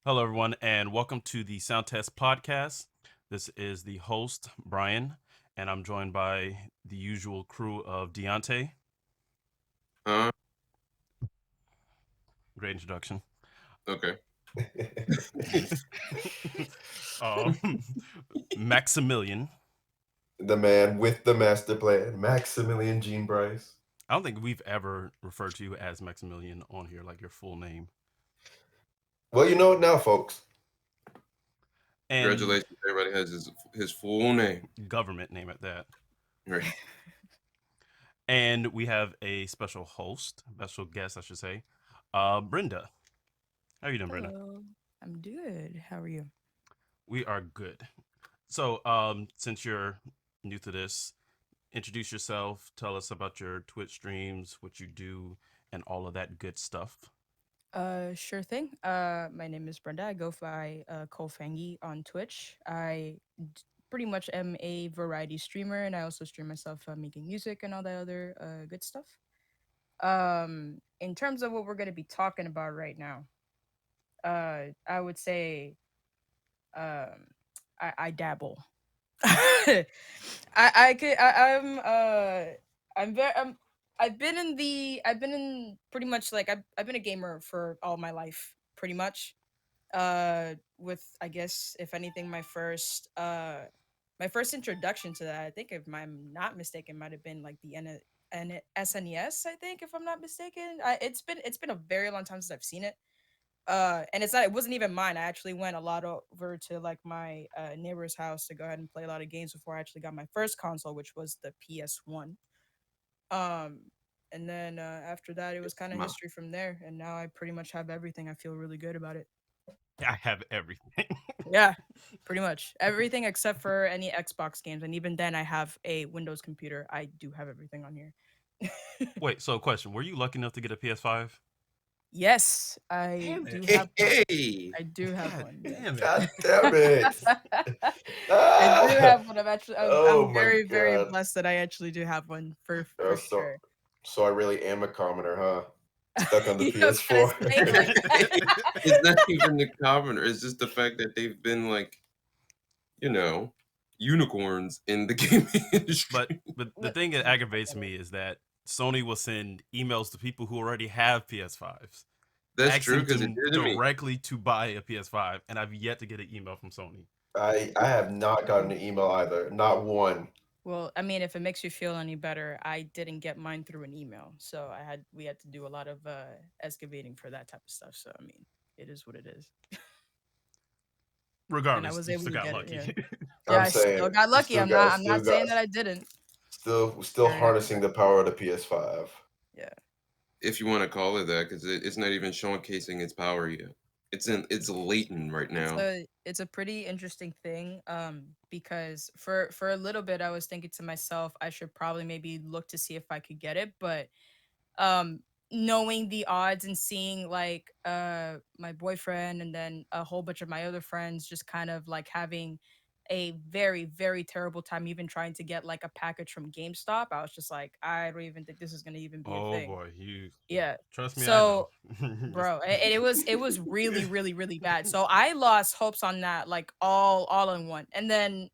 Hello, everyone, and welcome to the Sound Test Podcast. This is the host, Brian, and I'm joined by the usual crew of Deontay. Uh, Great introduction. okay. um, Maximilian. The man with the master plan, Maximilian Gene Bryce. I don't think we've ever referred to you as Maximilian on here, like your full name. Well, you know it now, folks. And Congratulations, everybody has his full name. government name at that. Right. And we have a special host, special guest, I should say, Brenda. How are you doing, Brenda? Hello. I'm good. How are you? We are good. So, since you're new to this, introduce yourself. Tell us about your Twitch streams, what you do, and all of that good stuff. Sure thing. My name is Brenda. I go by Kofangi on Twitch. Pretty much am a variety streamer, and I also stream myself making music and all that other good stuff. In terms of what we're gonna be talking about right now, I would say, um, I dabble. I could I'm very I've been in pretty much like I've been a gamer for all my life pretty much with I guess if anything my first introduction to that I think if I'm not mistaken might have been like the SNES I think if I'm not mistaken it's been a very long time since I've seen it and it wasn't even mine. I actually went a lot over to like my neighbor's house to go ahead and play a lot of games before I actually got my first console, which was the PS1. Um, and then after that, it was kind of Smart. history from there. And now I pretty much have everything. I feel really good about it. I have everything. Yeah, pretty much everything except for any Xbox games. And even then, I have a Windows computer. I do have everything on here. Wait, so question: were you lucky enough to get a PS5? Yes, I Damn do it! have one. Hey. I do have God one. damn it! God damn it. I do Ah! have one. Oh I'm my very very god. blessed that I actually do have one Oh, for so sure. so I really am a commoner, huh? Stuck on the You was gonna PS4. say it like that. It's not even the commoner. It's just the fact that they've been like, you know, unicorns in the gaming but industry. the thing that aggravates me is that Sony will send emails to people who already have PS5s, That's true asking because it them did to me. directly to buy a PS5, and I've yet to get an email from Sony. I have not gotten an email either. Not one. Well, I mean, if it makes you feel any better, I didn't get mine through an email, so we had to do a lot of excavating for that type of stuff. So I mean, it is what it is, and I Regardless, was you able still to got get it. Yeah, lucky. yeah, I'm I still saying got lucky. I'm still not saying got that I didn't. still Very happy harnessing about the power of the PS5. it. Yeah. If you want to call it that, because it's not even showcasing its power yet. It's latent right now. It's a pretty interesting thing because for a little bit I was thinking to myself I should probably maybe look to see if I could get it, but um knowing the odds and seeing like my boyfriend and then a whole bunch of my other friends just kind of like having a very very terrible time even trying to get like a package from GameStop, I was just like I don't even think this is going to even be a Oh thing. boy, you Yeah. trust me, I know. So bro it was really really really bad, so I lost hopes on that like all in one. And then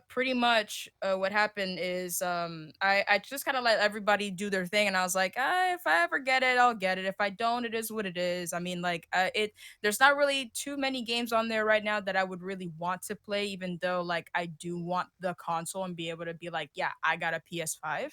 pretty much what happened is I just kind of let everybody do their thing, and I was like if I ever get it I'll get it, if I don't it is what it is. I mean like it there's not really too many games on there right now that I would really want to play, even though like I do want the console and be able to be like yeah I got a PS5.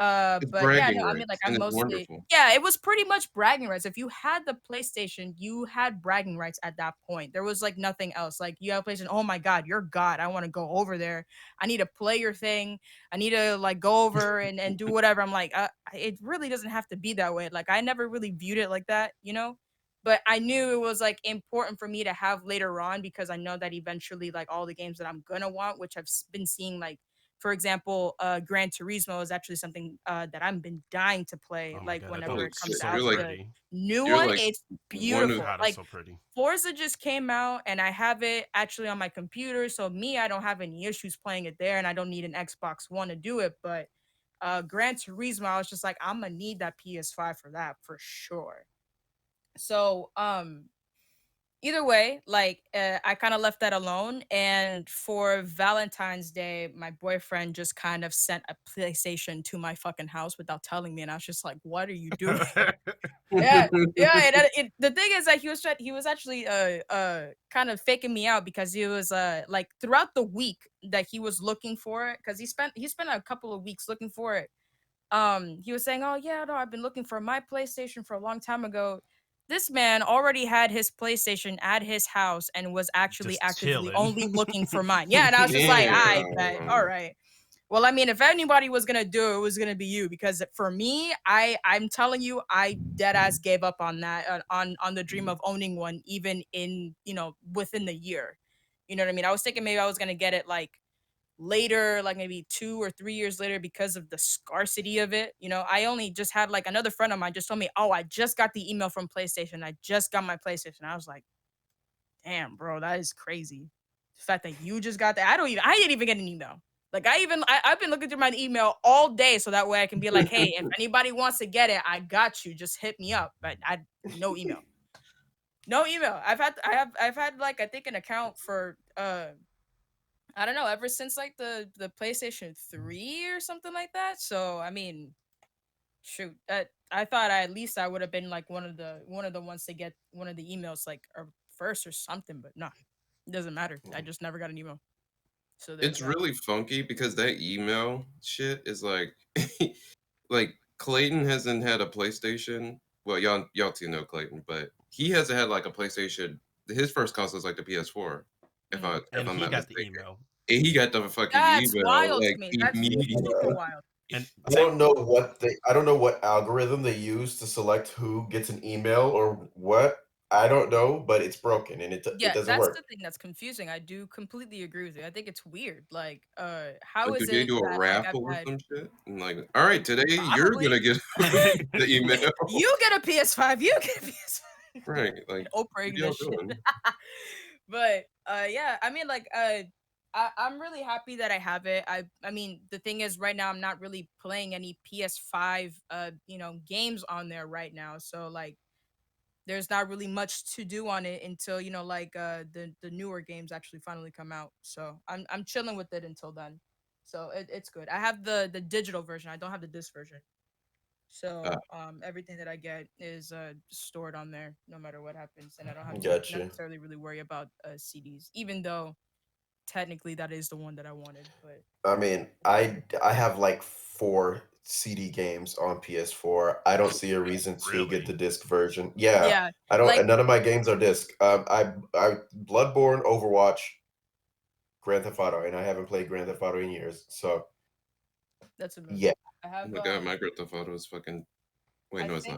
It's But yeah, no, bragging I mean, like, rights, I'm and it's mostly wonderful. yeah, it was pretty much bragging rights. If you had the PlayStation, you had bragging rights at that point. There was like nothing else. Like you have PlayStation, oh my God, you're God. I want to go over there. I need to play your thing. I need to like go over and do whatever. I'm like, it really doesn't have to be that way. Like I never really viewed it like that, you know? But I knew it was like important for me to have later on because I know that eventually like all the games that I'm gonna want, which I've been seeing like for example, Gran Turismo is actually something that I've been dying to play. Oh my Like god, that whenever Oh phone it is comes shit, so out, you're like the pretty. new you're one, like it's one of beautiful. God, it's Like so pretty. Forza just came out, and I have it actually on my computer. So me, I don't have any issues playing it there, and I don't need an Xbox One to do it. But Gran Turismo, I was just like, I'm gonna need that PS5 for that for sure. So either way, like I kind of left that alone. And for Valentine's Day, my boyfriend just kind of sent a PlayStation to my fucking house without telling me, and I was just like, "What are you doing?" Yeah, yeah. The thing is that he was actually kind of faking me out because he was like throughout the week that he was looking for it, because he spent a couple of weeks looking for it. He was saying, "Oh yeah, no, I've been looking for my PlayStation for a long time ago." This man already had his PlayStation at his house and was actually Just actively chilling. only looking for mine. Yeah, and I was just like, I bet. All Damn. right. Well, I mean, if anybody was gonna do it, it was gonna be you, because for me, I'm telling you, I dead ass gave up on that, on the dream of owning one, even in within the year. You know what I mean? I was thinking maybe I was gonna get it like later, like maybe 2 or 3 years later, because of the scarcity of it. I only just had like another friend of mine just told me, "Oh, I just got the email from PlayStation. I just got my PlayStation." I was like, "Damn, bro, that is crazy." The fact that you just got that, I didn't even get an email. Like I've been looking through my email all day so that way I can be like, "Hey, if anybody wants to get it, I got you. Just hit me up." But no email. No email. I've had like, I think, an account for I don't know, ever since like the PlayStation 3 or something like that. So I mean, shoot, I thought at least I would have been like one of the ones to get one of the emails like first or something, but no, it doesn't matter. I just never got an email. So there's It's that. really funky because that email shit is like like Clayton hasn't had a PlayStation. Well, y'all two know Clayton, but he hasn't had like a PlayStation. His first console is like the PS4, Mm. if And I'm he not got the mistaken. email. And he got the fucking That's email wild to like me. That's super immediately. Yeah. wild. And I don't know I don't know what algorithm they use to select who gets an email or what. I don't know, but it's broken and it Yeah, doesn't that's the work. thing that's confusing. I do completely agree with you. I think it's weird. Like, how Like, do is they it do a that like I've raffle or had some shit? And like, all right, today you're probably gonna get the email. you get a PS5, you get a PS5. Right. Like, what Oprahing y'all this shit. doing? But yeah, I mean, like I'm really happy that I have it. I mean, the thing is, right now I'm not really playing any PS5 games on there right now. So like there's not really much to do on it until like the newer games actually finally come out. So I'm chilling with it until then. So it's good. I have the digital version. I don't have the disc version. Uh, So everything that I get is stored on there no matter what happens, and I don't have to Gotcha. necessarily really worry about CDs, even though technically that is the one that I wanted. But I mean, I have like 4 CD games on PS4. I don't see a reason to get really? the disc version. Yeah, yeah, I don't, like and none of my games are disc. I Bloodborne, Overwatch, Grand Theft Auto, and I haven't played Grand Theft Auto in years. So that's a move. yeah, I oh have my god, my Grand Theft Auto is fucking. Wait, I no, it's not.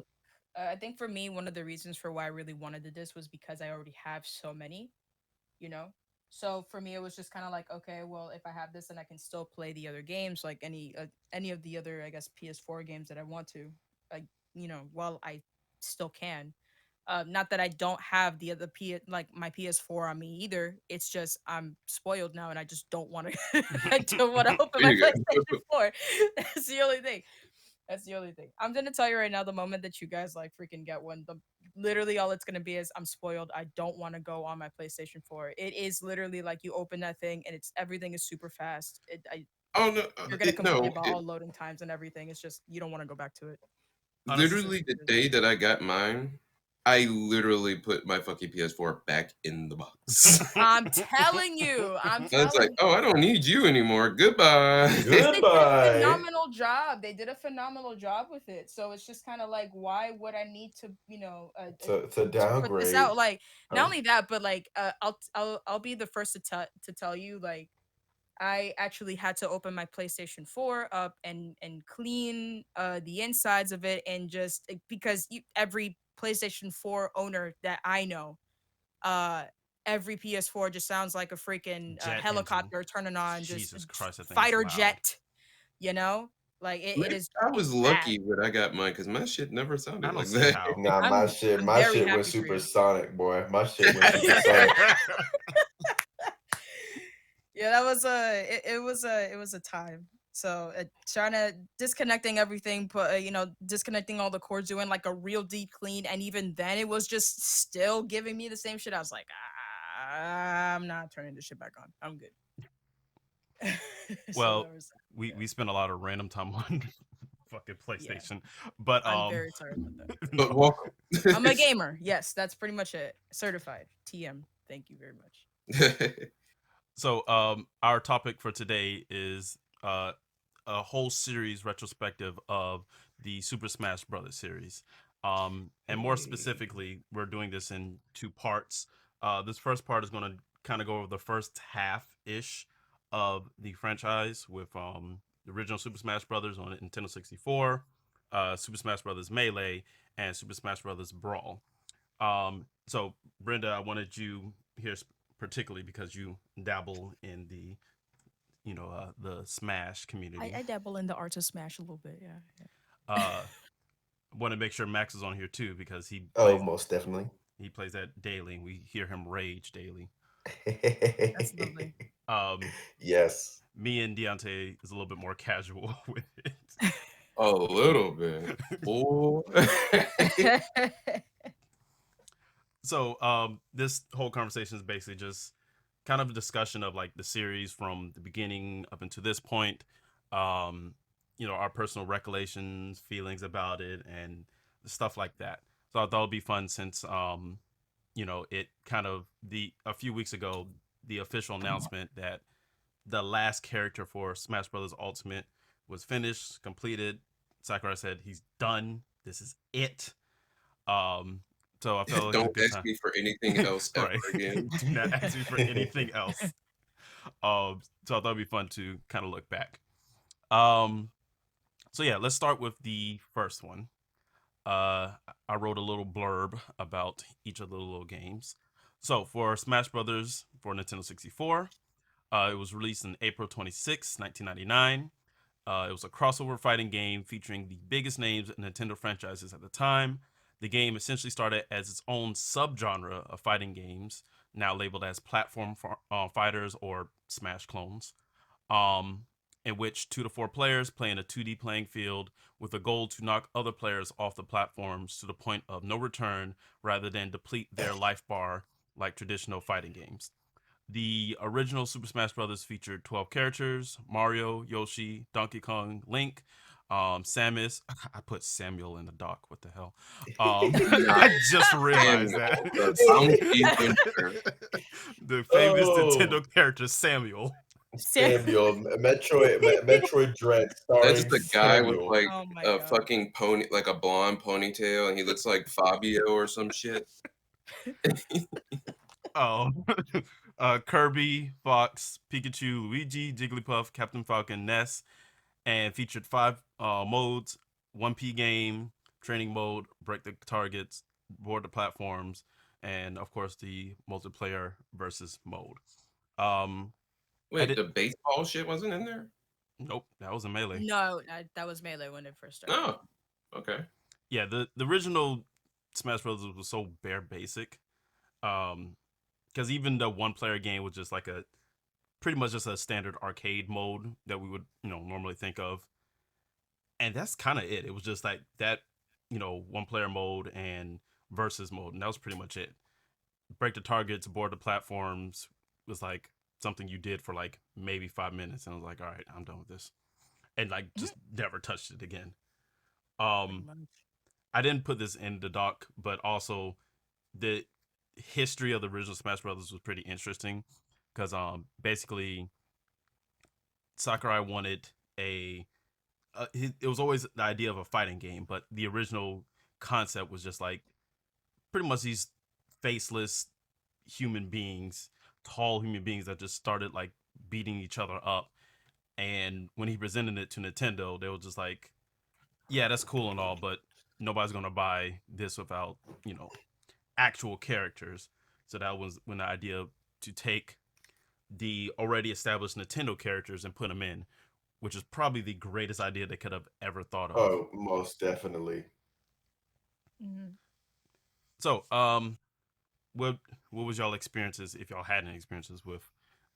think I think for me, one of the reasons for why I really wanted the disc was because I already have so many, you know. So for me, it was just kind of like, okay, well, if I have this, then I can still play the other games, like any of the other, I guess, PS4 games that I want to, like while I still can. Not that I don't have the other like my PS4 on me either. It's just I'm spoiled now, and I just don't want to. I don't want to open There my you PlayStation go. 4. That's the only thing. That's the only thing. I'm gonna tell you right now, the moment that you guys like freaking get one, the literally all it's gonna be is I'm spoiled. I don't want to go on my PlayStation 4. It is literally like you open that thing and it's everything is super fast. Oh no, You're gonna complain no. about all loading times and everything. It's just you don't want to go back to it. Honestly, Literally the day that I got mine, I literally put my fucking PS4 back in the box. I'm telling you. I'm I was like, telling oh, you. I don't need you anymore. Goodbye. Because they did a goodbye. phenomenal job. They did a phenomenal job with it. So it's just kind of like, why would I need to, To to put this out? downgrade. Like, not Um, only that, but like, I'll be the first to tell you, like, I actually had to open my PlayStation 4 up and clean the insides of it, and just because every PlayStation 4 owner that I know, uh every PS4 just sounds like a freaking Jet helicopter turning on, Jesus Christ, that thing is fighter loud. jet. You know, like it is. I It's was bad. lucky when I got mine because my shit never I sounded don't like see that. how. Nah, I'm my very shit happy was for you. supersonic, boy. My shit went supersonic. Yeah, that was it was a time. So trying to disconnecting everything, disconnecting all the cords, doing like a real deep clean, and even then it was just still giving me the same shit. I was like, I'm not turning this shit back on. I'm good. So Well, that was, we spent a lot of random time on fucking yeah. PlayStation, but I'm very sorry about that. But no. welcome. I'm a gamer. Yes, that's pretty much it. Certified TM. Thank you very much. So our topic for today is a whole series retrospective of the Super Smash Brothers series. And more specifically, we're doing this in two parts. This first part is going to kind of go over the first half ish of the franchise with the original Super Smash Brothers on Nintendo 64, Super Smash Brothers Melee, and Super Smash Brothers Brawl. So Brenda, I wanted you here particularly because you dabble in the the Smash community. I dabble in the arts of Smash a little bit. Yeah. Want to make sure Max is on here too because Oh, most definitely. he plays that daily. And we hear him rage daily. That's lovely. Yes. Me and Deontay is a little bit more casual with it. A little bit. Oh. So this whole conversation is basically just kind of a discussion of like the series from the beginning up until this point. Our personal recollections, feelings about it, and stuff like that. So I thought it'd be fun since it kind of a few weeks ago the official announcement that the last character for Smash Brothers Ultimate was finished, completed. Sakurai said he's done. This is it. So I felt like it was a Don't good ask time. me for anything else ever Right. again. Do not ask me for anything else. So I thought it'd be fun to kind of look back. So yeah, let's start with the first one. I wrote a little blurb about each of the little games. So for Smash Brothers for Nintendo 64, it was released on April 26, 1999. It was a crossover fighting game featuring the biggest names in Nintendo franchises at the time. The game essentially started as its own subgenre of fighting games, now labeled as platform fighters or Smash clones, um, in which 2 to 4 players play in a 2D playing field with a goal to knock other players off the platforms to the point of no return rather than deplete their life bar like traditional fighting games. The original Super Smash Bros. Featured 12 characters: Mario, Yoshi, Donkey Kong, Link, Samus. I put Samuel in the doc. What the hell? I just realized that. The famous Nintendo character Samuel. Samuel, Metroid Dread, That's starring just a guy with Samuel. like Oh my a God. fucking pony, like a blonde ponytail, and he looks like Fabio or some shit. Oh, Kirby, Fox, Pikachu, Luigi, Jigglypuff, Captain Falcon, Ness, and featured 5 modes: 1P game, training mode, break the targets, board the platforms, and of course the multiplayer versus mode. Um, I Wait, did. the baseball shit wasn't in there? Nope, that was a Melee. No, that was Melee when it first started. Oh, okay. Yeah, the original Smash Bros. Was so bare basic. Because even the 1 player game was just like a pretty much just a standard arcade mode that we would normally think of, and that's kind of it. It was just like that 1 player mode and versus mode, and that was pretty much it. Break the targets, board the platforms was like something you did for like maybe 5 minutes, and I was like, all right, I'm done with this, and like just never touched it again. Um, I didn't put this in the doc, but also the history of the original Smash Brothers was pretty interesting because basically Sakurai wanted it was always the idea of a fighting game, but the original concept was just like pretty much these faceless human beings, tall human beings that just started like beating each other up. And when he presented it to Nintendo, they were just like, yeah, that's cool and all, but nobody's gonna buy this without actual characters. So that was when the idea to take the already established Nintendo characters and put them in, which is probably the greatest idea they could have ever thought of. Oh, most definitely. Mhm. So, what was y'all experiences, if y'all had any experiences with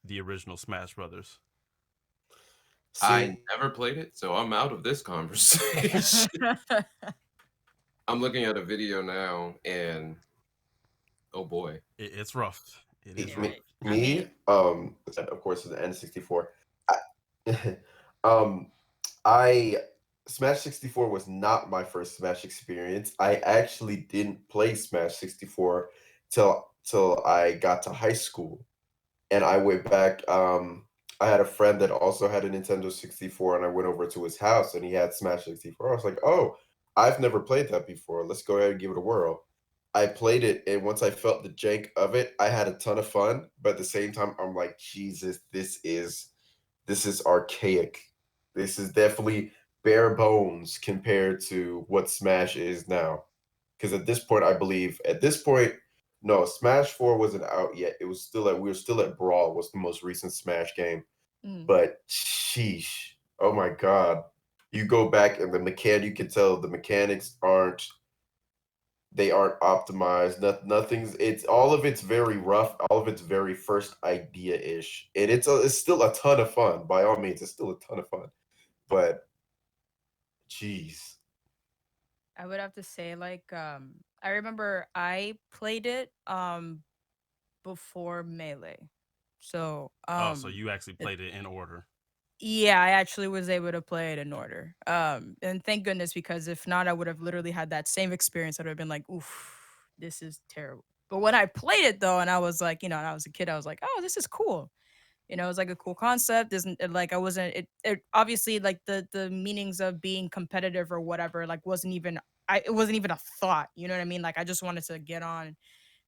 the original Smash Brothers? I See, never played it, so I'm out of this conversation. I'm looking at a video now, and oh boy, It's rough. It is Yeah, rough. I mean, of course, the N64. I, um, I Smash 64 was not my first Smash experience. I actually didn't play Smash 64 till I got to high school, and I went back. I had a friend that also had a Nintendo 64, and I went over to his house, and he had Smash 64. I was like, "Oh, I've never played that before. Let's go ahead and give it a whirl." I played it, and once I felt the jank of it, I had a ton of fun. But at the same time, I'm like, Jesus, this is archaic. This is definitely bare bones compared to what Smash is now. Because at this point, I believe at this point, no, Smash 4 wasn't out yet. It was still at we were still at Brawl was the most recent Smash game. mm. But sheesh. Oh my god. You go back and you can tell the mechanics aren't optimized. Nothing's it's all of it's very rough, all of it's very first idea-ish. And it's still a ton of fun. By all means, it's still a ton of fun. But jeez. I would have to say like I remember I played it before Melee. So Oh, so you actually played it in order. yeah, I actually was able to play it in order. And thank goodness, because if not, I would have literally had that same experience. I would have been like, oof, this is terrible. But when I played it though, and I was like, and I was a kid, I was like, oh, this is cool. It was like a cool concept. Isn't it, like I wasn't it obviously like the meanings of being competitive or whatever like wasn't even it wasn't even a thought. You know what I mean? Like I just wanted to get on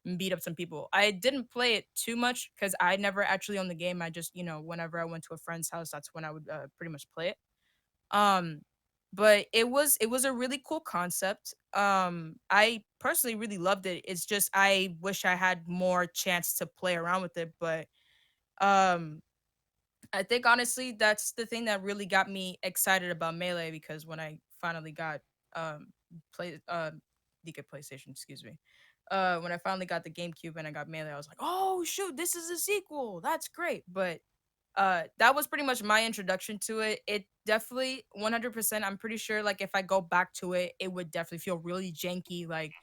and beat up some people. I didn't play it too much because I never actually owned the game. I just whenever I went to a friend's house, that's when I would pretty much play it. Um, but it was a really cool concept. I personally really loved it. It's just I wish I had more chance to play around with it, but um I think honestly that's the thing that really got me excited about Melee because when I finally got play the PlayStation, excuse me. When I finally got the GameCube and I got Melee, I was like, "Oh shoot, this is a sequel. That's great." But that was pretty much my introduction to it. It definitely 100%, I'm pretty sure like if I go back to it, it would definitely feel really janky like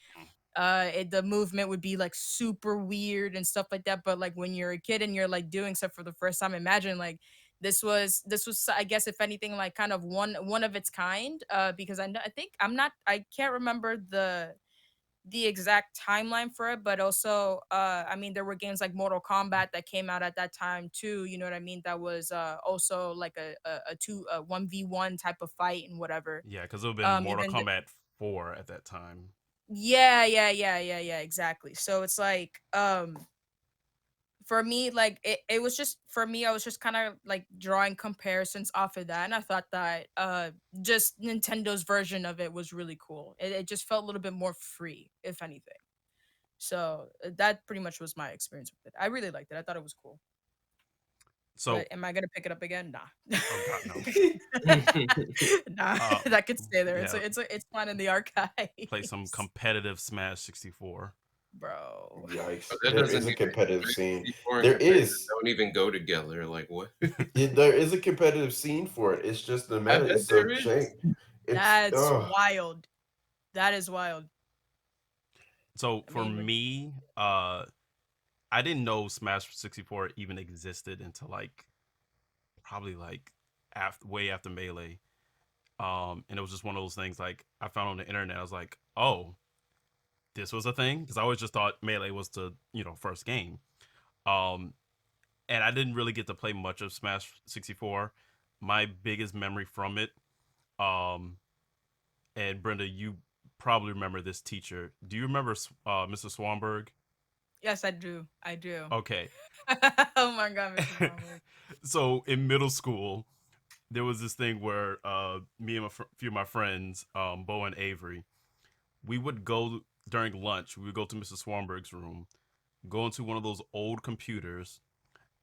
the movement would be like super weird and stuff like that, but like when you're a kid and you're like doing stuff for the first time, imagine like this was I guess if anything like kind of one of its kind because I think I can't remember the exact timeline for it, but also I mean there were games like Mortal Kombat that came out at that time too, you know what I mean, that was also like a 1v1 type of fight and whatever. Yeah, because it would have been Mortal Even Kombat 4 at that time. yeah, exactly. So it's like for me like it was just for me I was just kind of like drawing comparisons off of that, and I thought that just Nintendo's version of it was really cool. It just felt a little bit more free if anything. So that pretty much was my experience with it. I really liked it. I thought it was cool. So, But am I gonna pick it up again? Nah. oh god, no. Nah, Uh, that could stay there. yeah, It's fine in the archive. play some competitive Smash 64. Bro. Yikes. but that There doesn't is a even competitive scene. 64 and There competitive is. don't even go together. Like what? There is a competitive scene for it. It's just the I matter bet is so there is. jank. It's That's wild. That is wild. So I for mean, like, me, I didn't know Smash 64 even existed until like probably like way after Melee. And it was just one of those things like I found on the internet. I was like, oh, this was a thing, because I always just thought Melee was the first game. Um, and I didn't really get to play much of Smash 64. My biggest memory from it, um, and Brenda, you probably remember this teacher. Do you remember Mr. Swanberg? yes, I do. I do. Okay. Oh my god, Mr. Bromley. So in middle school, there was this thing where me and few of my friends, Bo and Avery, we would go during lunch. We would go to Mr. Swanberg's room. go into one of those old computers,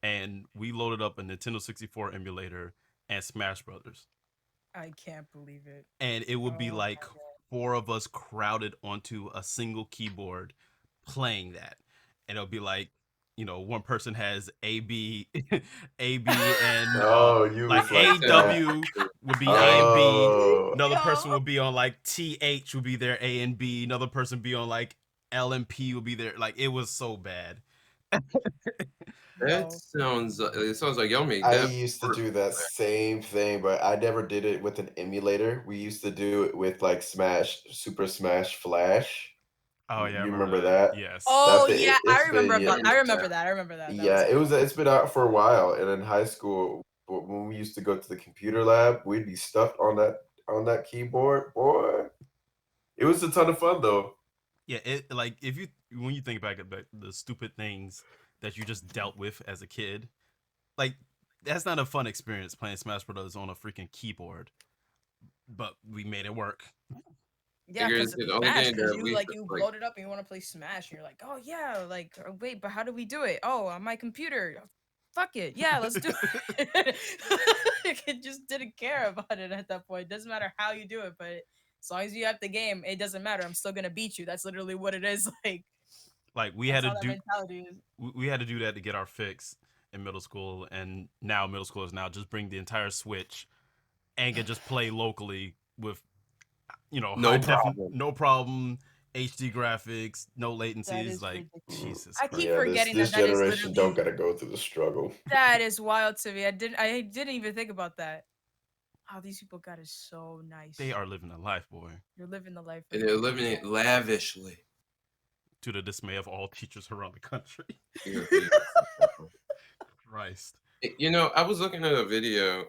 and we loaded up a Nintendo 64 emulator and Smash Brothers. I can't believe it. And it would be Oh like my god. four of us crowded onto a single keyboard playing that. And it'll be like, one person has A B A B and Oh, you like was like that. AW would be A and B. Oh, Another person Yo. would be on like TH would be there A and B. Another person be on like L and P would be there. Like it was so bad. That Yo. sounds. It sounds like y'all made I that. used to work. do that same thing, but I never did it with an emulator. We used to do it with like Super Smash Flash. Oh yeah, I You remember remember that. that? Yes. Oh That's yeah, it. I It's remember been about. yeah, I remember that. I remember that. That yeah. was fun. It's been out for a while. And in high school, when we used to go to the computer lab, we'd be stuck on that keyboard. Boy, it was a ton of fun though. Yeah, it like if you when you think back about the stupid things that you just dealt with as a kid, like that's not a fun experience playing Smash Brothers on a freaking keyboard. But we made it work. Yeah, Figures because the only Smash, game because that you we you like. load it up and you want to play Smash, and you're like, oh yeah, like wait, but how do we do it? Oh, on my computer. Fuck it, yeah, let's do it. It just didn't care about it at that point. Doesn't matter how you do it, but as long as you have the game, it doesn't matter. I'm still gonna beat you. That's literally what it is. Like Like we had that's to how that do mentality is. we had to do that to get our fix in middle school, and now middle schoolers now just bring the entire Switch and can just play locally with No high problem. no problem, HD graphics, no That latencies. is Like ridiculous. Jesus I keep Christ. Yeah, this forgetting that this that is generation don't literally gotta go through the struggle. that is wild to me. I didn't even think about that. How these people got is so They nice. are living a life, boy, You're living the life And right they're there. living it lavishly. to the dismay of all teachers around the country. You Christ. I was looking at a video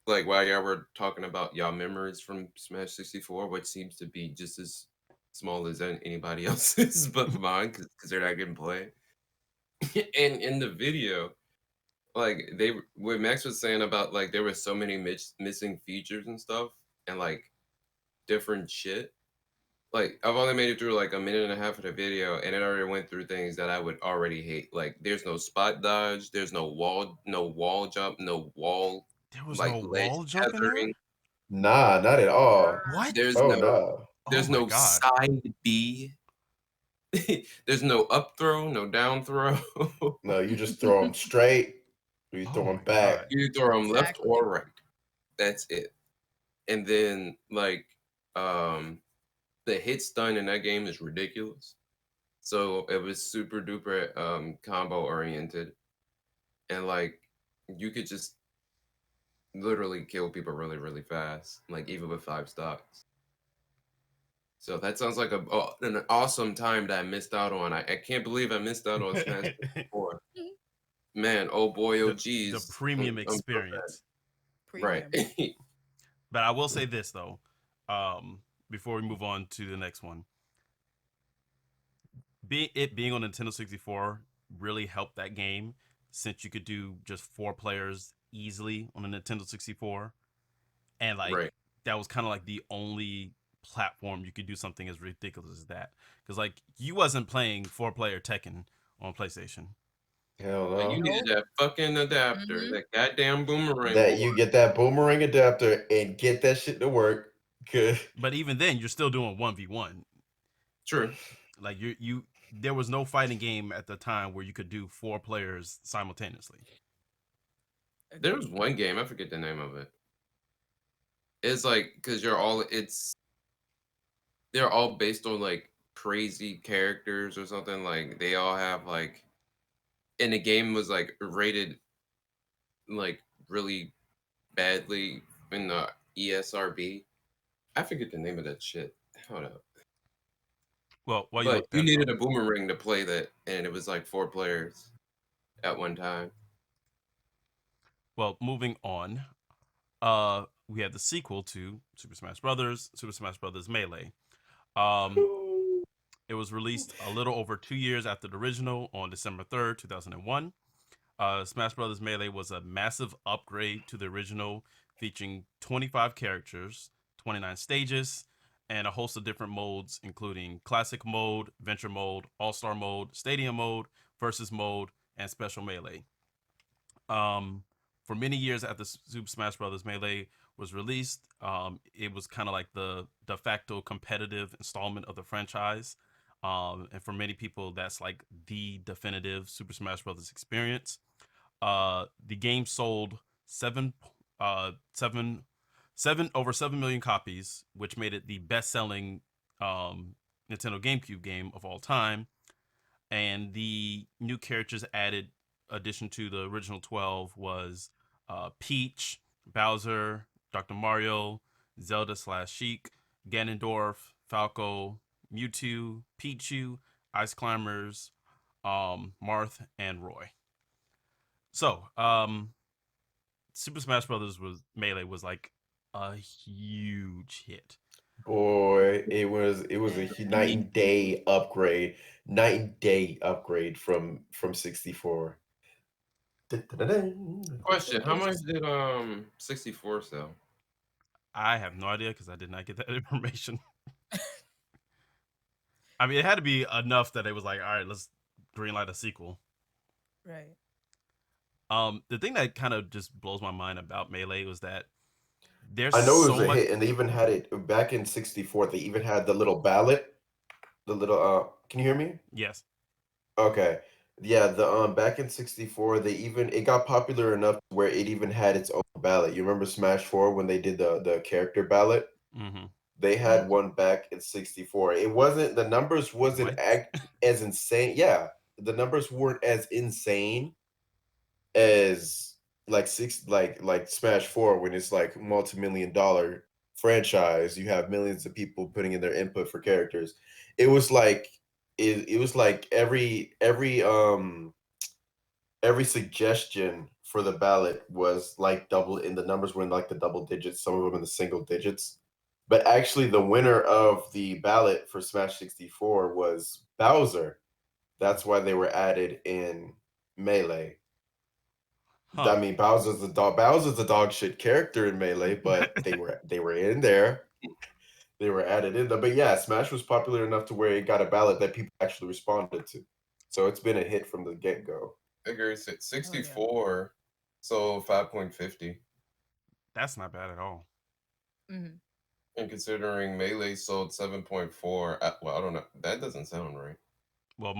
like while y'all were talking about y'all memories from Smash 64, which seems to be just as small as anybody else's but mine because they're not getting played. And in the video, like what Max was saying about like there were so many missing features and stuff and like different shit. Like I've only made it through like a minute and a half of the video, and it already went through things that I would already hate. Like there's no spot dodge, there's no wall jump, no wall There was like no ledge wall jump in there? tethering. Nah, not at all. What? There's Oh no no. Oh there's my no god. side B. There's no up throw, no down throw. No, you just throw them straight, or you Oh throw my them back. god. You throw them left Exactly. or right. That's it. And then like the hit stun in that game is ridiculous. So it was super duper combo oriented, and like you could just literally kill people really really fast, like even with 5 stocks. So that sounds like an awesome time that I missed out on. I can't believe I missed out on Smash 4. Man, oh boy, oh The geez. premium I'm so bad. experience. Right. Premium. But I will say this though, before we move on to the next one, being on Nintendo 64 really helped that game since you could do just 4 players easily on a Nintendo 64, and like Right. that was kind of like the only platform you could do something as ridiculous as that. Because like you wasn't playing 4-player Tekken on PlayStation. Hell Well, you no. needed that fucking adapter, Mhm. that goddamn boomerang That you board. get that boomerang adapter and get that shit to work. Good. But even then, you're still doing 1v1. True. Like you there was no fighting game at the time where you could do 4 players simultaneously. There was one game, I forget the name of it. It's like because they're all based on like crazy characters or something. Like they all have like, and the game was like rated like really badly in the ESRB. I forget the name of that shit. Hold up. Well, while you But look you that needed up, a boomerang to play that, and it was like 4 players at one time. well, moving on, we have the sequel to Super Smash Brothers Melee. Um, it was released a little over 2 years after the original on December 3rd, 2001. Smash Brothers Melee was a massive upgrade to the original, featuring 25 characters, 29 stages, and a host of different modes, including classic mode, venture mode, all star mode, stadium mode, versus mode, and special melee. Um, for many years after Super Smash Bros. Melee was released, it was kind of like the de facto competitive installment of the franchise. And for many people, that's like the definitive Super Smash Bros. Experience. The game sold seven, uh, seven, over 7 million copies, which made it the best-selling Nintendo GameCube game of all time. And the new characters added, addition to the original 12, was Peach, Bowser, Dr. Mario, Zelda slash Sheik, Ganondorf, Falco, Mewtwo, Pichu, Ice Climbers, Marth, and Roy. So, Super Smash Brothers was Melee was like a huge hit. Boy, it was a night It, and day upgrade, night and day upgrade from 64. Question: How much did 64 sell? I have no idea because I did not get that information. I mean, it had to be enough that it was like, all right, let's greenlight a sequel. Right. The thing that kind of just blows my mind about Melee was that there's I know it was so a much. hit, and they even had it back in 64. They even had the little ballot, the little can you hear me? Yes. Okay. Yeah, the back in 64, it got popular enough where it even had its own ballot. You remember Smash 4 when they did the character ballot? Mm-hmm. They had one back in 64. It wasn't the numbers wasn't What? as insane. Yeah, the numbers weren't as insane as like Smash 4 when it's like multi-million dollar franchise. You have millions of people putting in their input for characters. It was like it was like every suggestion for the ballot was like double in the numbers were in like the double digits, some of them in the single digits. But actually the winner of the ballot for Smash 64 was Bowser. That's why they were added in Melee. Huh. I mean, Bowser's the dog. Bowser's a dog shit character in Melee, but they were in there. They were added in there. But yeah, Smash was popular enough to where it got a ballot that people actually responded to. So it's been a hit from the get go. Figure Oh yeah. 64 sold 5.50, That's not bad at all. Hmm. and considering Melee sold 7.4, well, I don't know. That doesn't sound right. Well,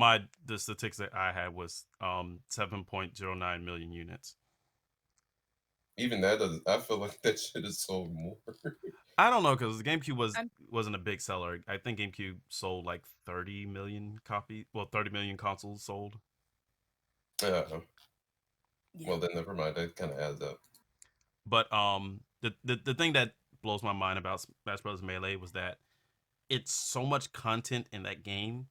the statistics that I had was 7.09 million units. Even that doesn't. I feel like that should have sold more. I don't know because the GameCube I'm wasn't a big seller. I think GameCube sold like 30 million copies. Well, 30 million consoles sold. Yeah. yeah. Well, then never mind. That kind of adds up. But the thing that blows my mind about Smash Bros. Melee was that it's so much content in that game,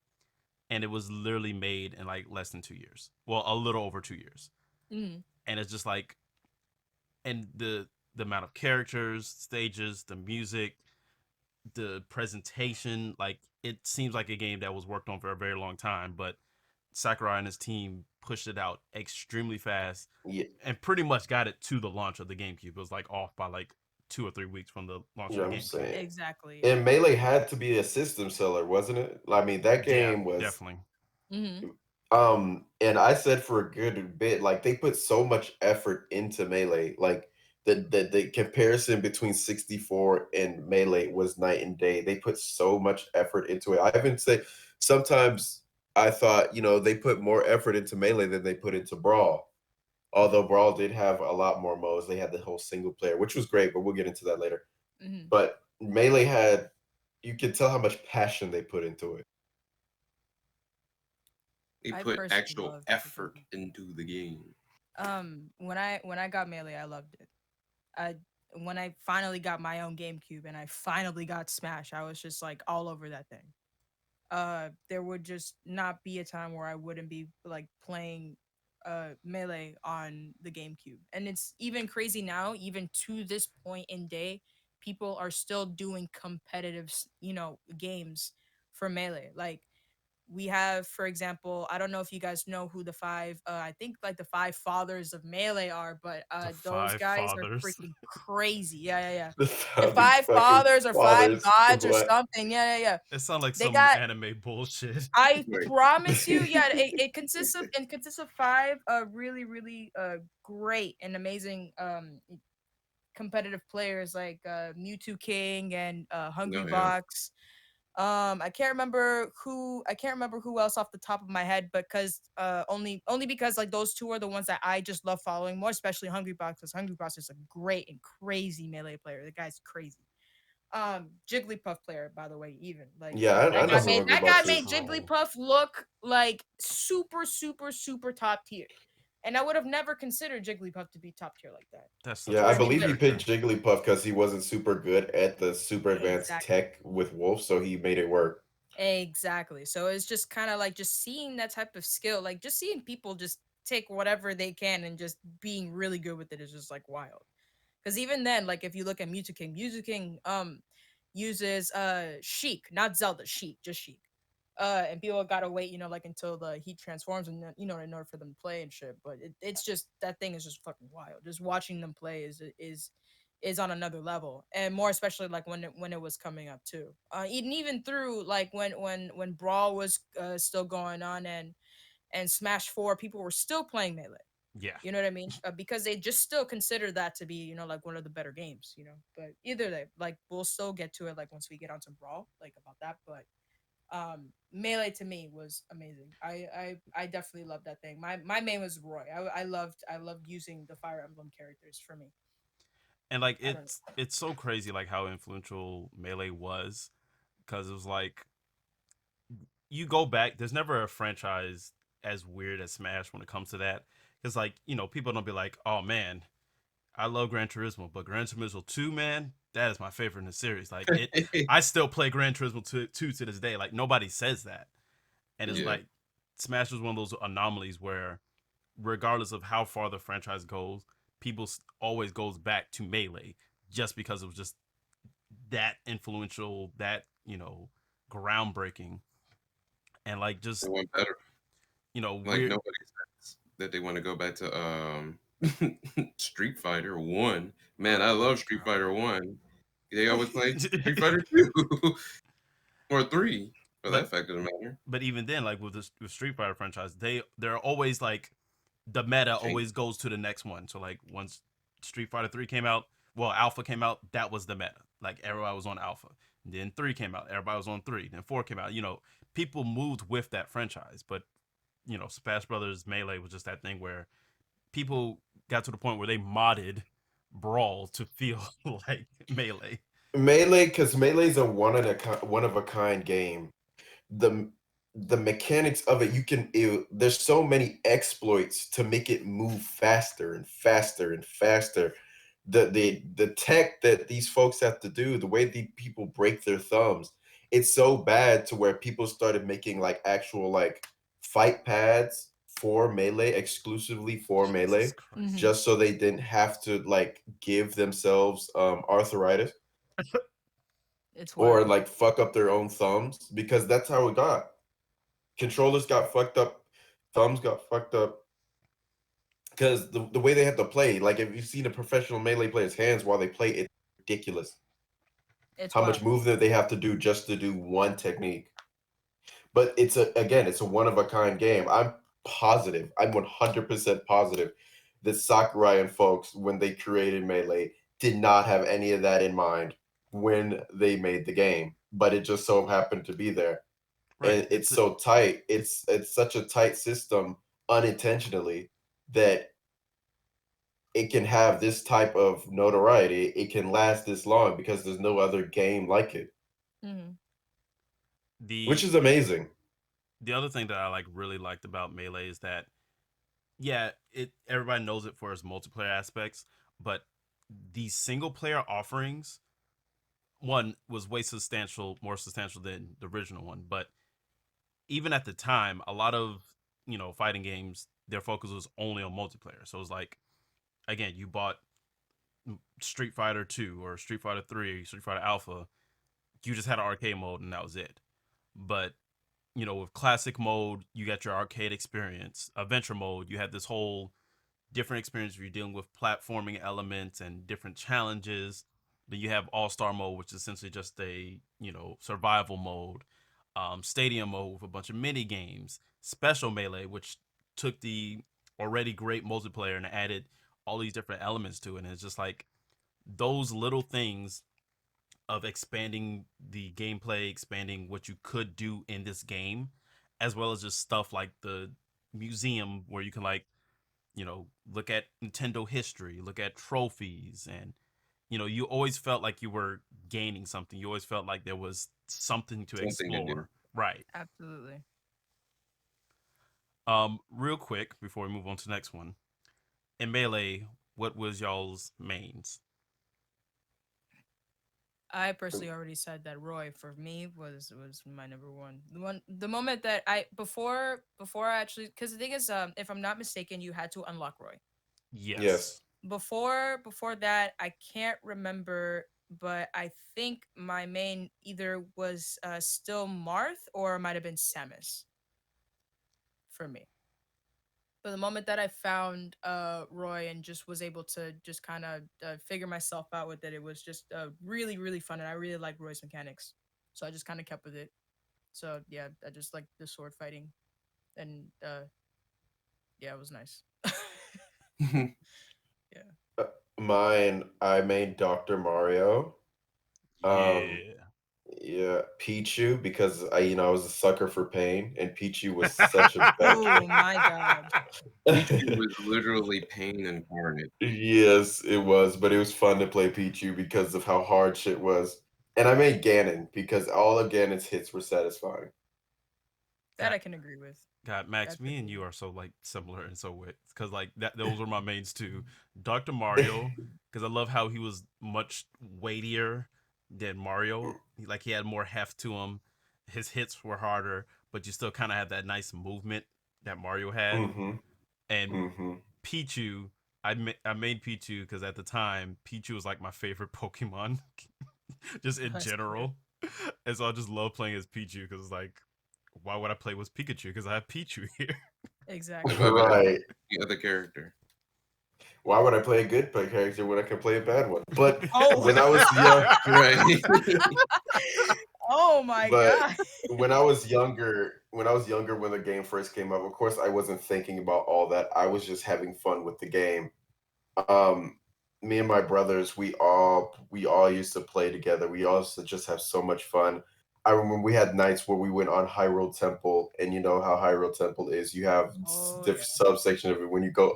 and it was literally made in like less than 2 years. Well, a little over 2 years, Hmm. and it's just like, and the amount of characters, stages, the music, the presentation, like it seems like a game that was worked on for a very long time, but Sakurai and his team pushed it out extremely fast Yeah, and pretty much got it to the launch of the GameCube. It was like off by like 2 or 3 weeks from the launch you of know the what I'm GameCube. saying. Exactly. And Melee had to be a system seller, wasn't it? I mean, that Yeah, game was definitely. Hmm. and I said for a good bit, like they put so much effort into Melee. Like the comparison between 64 and Melee was night and day. They put so much effort into it. I even say sometimes I thought, they put more effort into Melee than they put into Brawl. Although Brawl did have a lot more modes. They had the whole single player, which was great, but we'll get into that later. Hmm. But Melee had you could tell how much passion they put into it. They I put personally actual love the effort game. into the game. When I got Melee, I loved it. I When I finally got my own GameCube and I finally got Smash, I was just like all over that thing. There would just not be a time where I wouldn't be like playing Melee on the GameCube. And it's even crazy now, even to this point in day, people are still doing competitive, games for Melee. Like we have, for example, I don't know if you guys know who the five, I think like the five fathers of Melee are, but The those five guys are fathers. freaking crazy. Yeah, yeah, yeah. The The founding five fucking fathers or five fathers. gods or What? something. Yeah, yeah, yeah. It sounds like They some got, anime bullshit. I Wait. promise you, yeah, it consists of five really, really great and amazing competitive players like Mewtwo King and Hungry No, yeah. Box. I can't remember who else off the top of my head, because only because like those two are the ones that I just love following more, especially Hungry Box, because Hungry Box is a great and crazy Melee player. The guy's crazy. Jigglypuff player, by the way, even like Yeah, I know That's who Hungry that guy Box made is. troll. Jigglypuff look like super, super, super top tier. And I would have never considered Jigglypuff to be top tier like that. That's such Yeah, a I I mean, troll believe but he character. picked Jigglypuff because he wasn't super good at the super advanced exactly. tech with Wolf, so he made it work. Exactly. So it's just kind of like just seeing that type of skill, like just seeing people just take whatever they can and just being really good with it is just like wild. Because even then, like if you look at Mewtwo King uses Sheik, not Zelda, Sheik, just Sheik. And people gotta wait, like until the he transforms, and then, in order for them to play and shit. But it's just that thing is just fucking wild. Just watching them play is on another level, and more especially like when it was coming up too. Even through like when Brawl was still going on, and Smash 4, people were still playing Melee. Yeah. You know what I mean? Because they just still consider that to be, like one of the better games. But either way, like we'll still get to it like once we get onto Brawl, like about that. But Melee to me was amazing. I definitely loved that thing. My main was Roy. I loved using the Fire Emblem characters for me. And like I don't know. it's so crazy like how influential Melee was, because it was like you go back, there's never a franchise as weird as Smash when it comes to that. Because like, people don't be like, oh man, I love Gran Turismo, but Gran Turismo 2, man, that is my favorite in the series. Like I still play Gran Turismo 2 to this day. Like nobody says that. And it's Yeah. Mhm. like Smash was one of those anomalies where regardless of how far the franchise goes, people always goes back to Melee just because it was just that influential, that, groundbreaking, and like It just, went better. Like weird. nobody says that they want to go back to Street Fighter 1. Man, I love Street Fighter 1. They always play Street Fighter 2 or 3 for but that fact of the matter. but even then, like with Street Fighter franchise, they're always like the meta Change. always goes to the next one. So like once Street Fighter 3 came out, well, Alpha came out, that was the meta. Like everybody was on Alpha. Then 3 came out, everybody was on 3. Then 4 came out. People moved with that franchise. But Smash Brothers Melee was just that thing where people got to the point where they modded Brawl to feel like Melee. Melee, because Melee's a one of a kind game. The mechanics of it, there's so many exploits to make it move faster and faster and faster. The tech that these folks have to do, the way the people break their thumbs, it's so bad to where people started making like actual like fight pads for Melee, exclusively for Jesus Melee, Christ. Mhm. just so they didn't have to like give themselves arthritis It's or wild. like fuck up their own thumbs, because that's how it got. Controllers got fucked up, thumbs got fucked up because the way they have to play. Like if you see the professional Melee players' hands while they play, it's ridiculous It's how much wild. movement they have to do just to do one technique. But it's a one of a kind game. I'm positive. I'm 100% positive that Sakurai and folks, when they created Melee, did not have any of that in mind when they made the game. But it just so happened to be there. Right. And it's so tight. It's such a tight system unintentionally that it can have this type of notoriety. It can last this long because there's no other game like it, Mhm. which the is amazing. the other thing that I like really liked about Melee is that yeah, everybody knows it for its multiplayer aspects, but the single player offerings, one was way more substantial than the original one. But even at the time, a lot of fighting games, their focus was only on multiplayer. So it was like, again, you bought Street Fighter 2 or Street Fighter 3, Street Fighter Alpha, you just had an arcade mode and that was it. But with classic mode, you got your arcade experience. Adventure mode, you had this whole different experience where you're dealing with platforming elements and different challenges. Then you have All Star mode, which is essentially just a survival mode. Stadium mode with a bunch of mini games. Special Melee, which took the already great multiplayer and added all these different elements to it. And it's just like those little things of expanding the gameplay, expanding what you could do in this game, as well as just stuff like the museum where you can look at Nintendo history, look at trophies, and you always felt like you were gaining something. You always felt like there was something to Something to do. explore. Right. Absolutely. Real quick before we move on to the next one. In Melee, what was y'all's mains? I personally already said that Roy for me was my number one. The moment that before I actually, because the thing is, if I'm not mistaken, you had to unlock Roy. Yes. Yes. Before that, I can't remember, but I think my main either was still Marth or it might have been Samus for me. But the moment that I found Roy and just was able to just kind of figure myself out with it, it was just really really fun, and I really like Roy's mechanics, so I just kind of kept with it. So yeah, I just like the sword fighting, and yeah, it was nice. Yeah. Uh, Mine, I made Dr. Mario. Um, Yeah. yeah, Pichu because I was a sucker for pain, and Pichu was such a bad Oh my god. Pichu character. was literally pain incarnate. Yes, it was, but it was fun to play Pichu because of how hard shit was. And I made Ganon because all of Ganon's hits were satisfying. That God, I can agree with. God, Max, That me could and be. you are so like similar and so with because like that those were my mains too. Dr. Mario, because I love how he was much weightier than Mario. Like he had more heft to him. His hits were harder, but you still kind of had that nice movement that Mario had. Mm-hmm. And Mm-hmm. Pichu, I made Pichu because at the time Pichu was like my favorite Pokemon, just in That's cute. general. And so I just love playing as Pichu because it's like, why would I play with Pikachu? Because I have Pichu here. Like, Exactly. why would I Right. pick the other character? Why would I play a good play character when I can play a bad one? But Oh. when I was young, Right. Oh my but god. when I was younger, when the game first came out, of course I wasn't thinking about all that. I was just having fun with the game. Um, Me and my brothers, we all used to play together. We all used to just have so much fun. I remember we had nights where we went on Hyrule Temple, and you know how Hyrule Temple is. You have Oh different yeah. subsection of it. When you go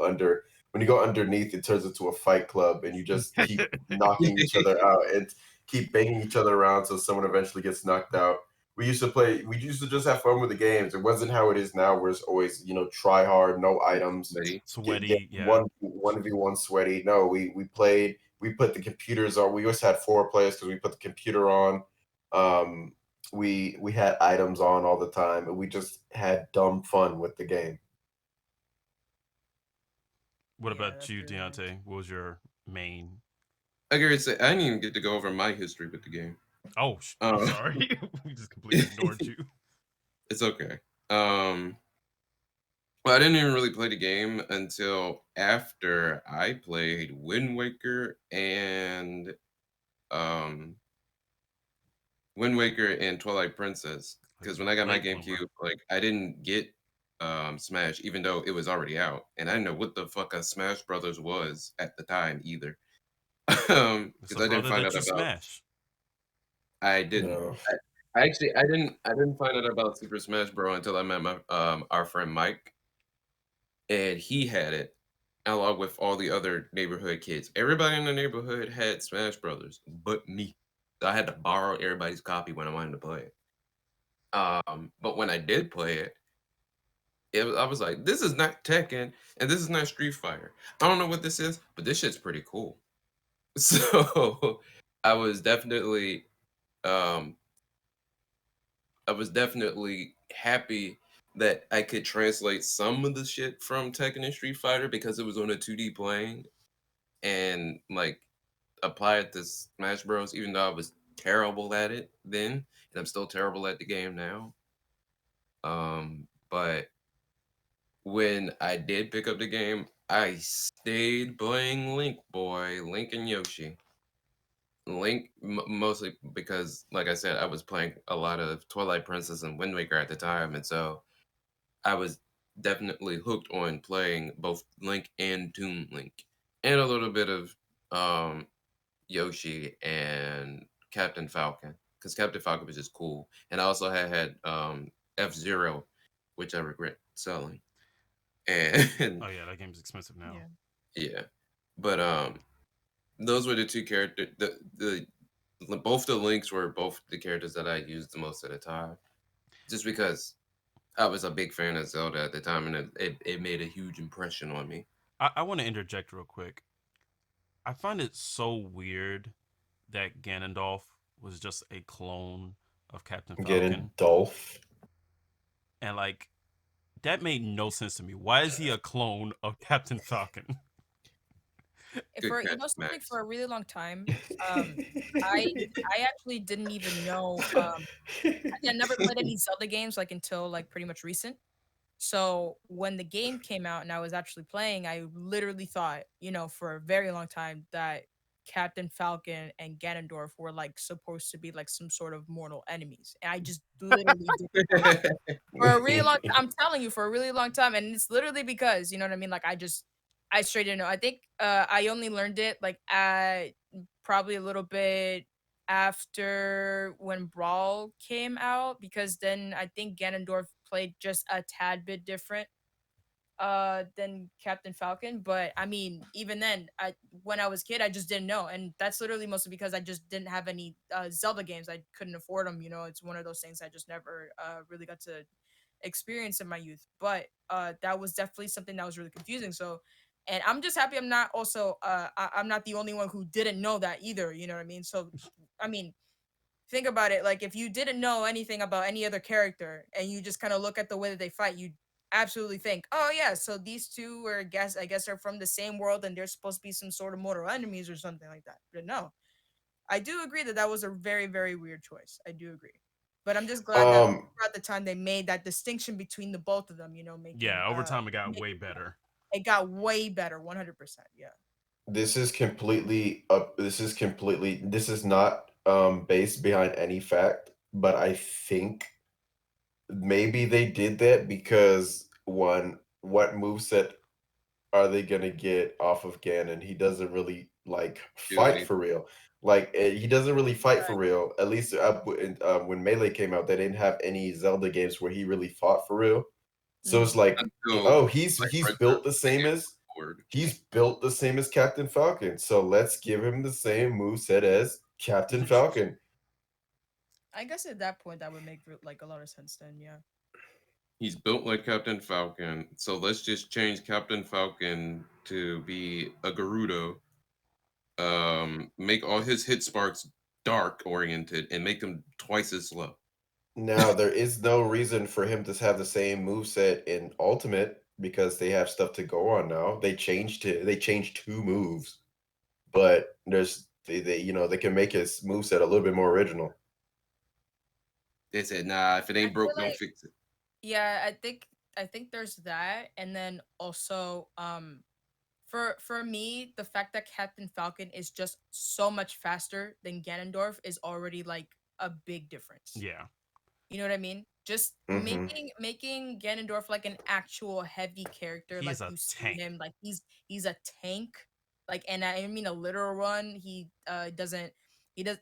underneath, it turns into a fight club, and you just keep knocking each other out and keep banging each other around until someone eventually gets knocked out. We used to just have fun with the games. It wasn't how it is now, where it's always try hard, no items, Buddy. get Sweaty, yeah. one v one sweaty. No, we played. We put the computers on. We always had four players because we put the computer on. Um, we had items on all the time, and we just had dumb fun with the game. What Yeah, about that's you, really nice. Deontay? What was your main? I gotta say, I didn't even get to go over my history with the game. Oh, I'm Uh, sorry. We just completely ignored you. it's okay. Um, well, I didn't even really play the game until after I played Wind Waker um and Twilight Princess. Oh, Because you when I got my late bloomer. GameCube, like I didn't get Smash, even though it was already out, and I didn't know what the fuck a Smash Brothers was at the time either. It's Because a I didn't brother find that out you about. smash. I didn't. No. I actually I didn't find out about Super Smash Bros until I met my our friend Mike, and he had it along with all the other neighborhood kids. Everybody in the neighborhood had Smash Brothers, but me. So I had to borrow everybody's copy when I wanted to play it. But when I did play it, I was like, this is not Tekken and this is not Street Fighter. I don't know what this is, but this shit's pretty cool. So I was definitely um I was definitely happy that I could translate some of the shit from Tekken and Street Fighter because it was on a 2D plane and like apply it to Smash Bros. Even though I was terrible at it then, and I'm still terrible at the game now. But when I did pick up the game, I stayed playing Link, boy, Link and Yoshi. Link mostly because, like I said, I was playing a lot of Twilight Princess and Wind Waker at the time, and so I was definitely hooked on playing both Link and Toon Link, and a little bit of um, Yoshi and Captain Falcon, because Captain Falcon was just cool, and I also had F-Zero, which I regret selling, and Oh yeah, that game's expensive now. Yeah. yeah, but those were the two characters. Both the Links were both the characters that I used the most at the time, just because I was a big fan of Zelda at the time, and it made a huge impression on me. I want to interject real quick. I find it so weird that Ganondorf was just a clone of Captain Getting Falcon, Dolph. and like that made no sense to me. Why is he a clone of Captain Falcon? Good For catch, something Max. for a really long time, um, I actually didn't even know. I never played any Zelda games like until like pretty much recent. So when the game came out and I was actually playing, I literally thought, for a very long time that Captain Falcon and Ganondorf were like supposed to be like some sort of mortal enemies. And I just literally did for a really long I'm telling you, for a really long time. And it's literally because, you know what I mean? Like I straight didn't know. I think I only learned it like at probably a little bit after when Brawl came out, because then I think Ganondorf played just a tad bit different than Captain Falcon. But I mean, even then, when I was a kid, I just didn't know. And that's literally mostly because I just didn't have any Zelda games. I couldn't afford them, it's one of those things I just never really got to experience in my youth. But that was definitely something that was really confusing. So, and I'm just happy I'm not also I'm not the only one who didn't know that either. You know what I mean? So, I mean, think about it. Like if you didn't know anything about any other character and you just kind of look at the way that they fight, you absolutely think, oh yeah, so these two are I guess are from the same world and they're supposed to be some sort of mortal enemies or something like that. But no, I do agree that that was a very, very weird choice. I do agree. But I'm just glad that um, at the time they made that distinction between the both of them, making Yeah, over time it got way yeah, better. it got way better, 100%. Yeah. this is completely up. This is completely. This is not based behind any fact, but I think maybe they did that because one, what moveset are they gonna get off of Ganon? He doesn't really like Do fight any for real. Like he doesn't really fight for Right. real. At least when Melee came out, they didn't have any Zelda games where he really fought for real. So it's Mm. like, until oh, he's like built the same as Word. Captain Falcon. So let's give him the same moveset as Captain Falcon. I guess at that point that would make like a lot of sense then, yeah. He's built like Captain Falcon, so let's just change Captain Falcon to be a Gerudo. Make all his hit sparks dark oriented and make them twice as slow. Now there is no reason for him to have the same moveset in Ultimate because they have stuff to go on now. They changed two moves, but they they can make his moveset a little bit more original. They said, nah, if it I ain't feel broke, don't like fix it. yeah, I think there's that, and then also for me, the fact that Captain Falcon is just so much faster than Ganondorf is already like a big difference. Yeah, You know what I mean? Just Hmm. making Ganondorf like an actual heavy character, he like is a you see tank. him, like he's a tank, like, and I mean a literal one. He does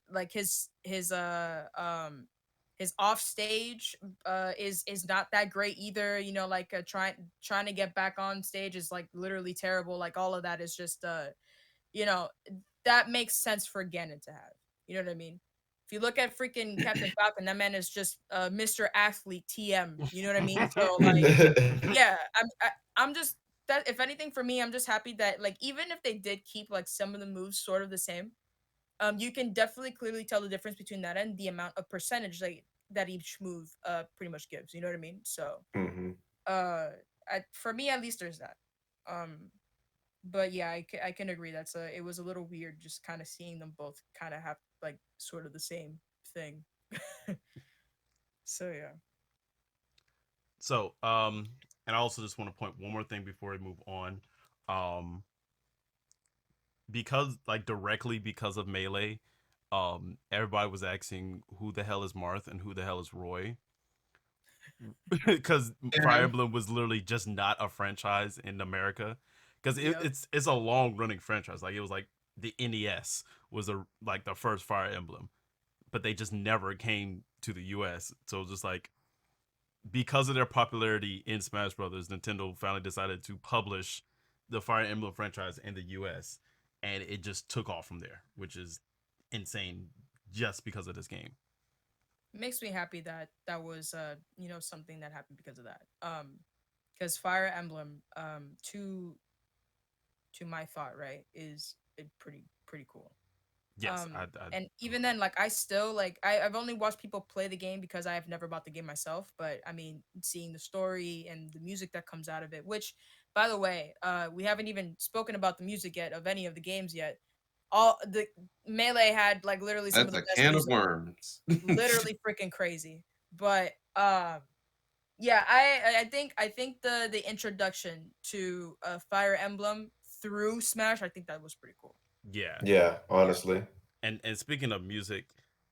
like his off stage is not that great either. Like trying to get back on stage is like literally terrible. Like all of that is just you know, that makes sense for Ganon to have. You know what I mean? If you look at freaking Captain Falcon, that man is just Mr. Athlete TM. You know what I mean? So like, yeah, I'm just that. If anything, for me, I'm just happy that like even if they did keep like some of the moves sort of the same, you can definitely clearly tell the difference between that and the amount of percentage like that each move pretty much gives. You know what I mean? So Hmm. uh, for me at least, there's that. Um, but yeah, I can agree. It was a little weird just kind of seeing them both kind of have like sort of the same thing. So yeah. So, and I also just want to point one more thing before we move on. Um, because like directly because of Melee, everybody was asking who the hell is Marth and who the hell is Roy, because Fire Yeah. Emblem was literally just not a franchise in America, because Yep. it's a long running franchise. Like it was like the NES was a like the first Fire Emblem, but they just never came to the US. So it was just like because of their popularity in Smash Brothers, Nintendo finally decided to publish the Fire Emblem franchise in the US, and it just took off from there, which is insane just because of this game. It makes me happy that that was something that happened because of that. Because Fire Emblem, to my thought, right, is it pretty cool. Yes, I And even then, like I still like I've only watched people play the game because I have never bought the game myself. But I mean, seeing the story and the music that comes out of it, which by the way, we haven't even spoken about the music yet of any of the games yet. All the Melee had like literally some of That's the a best can of music, worms. literally freaking crazy. But yeah, I think the introduction to Fire Emblem through Smash, I think that was pretty cool. yeah. Yeah, Yeah. honestly. And speaking of music,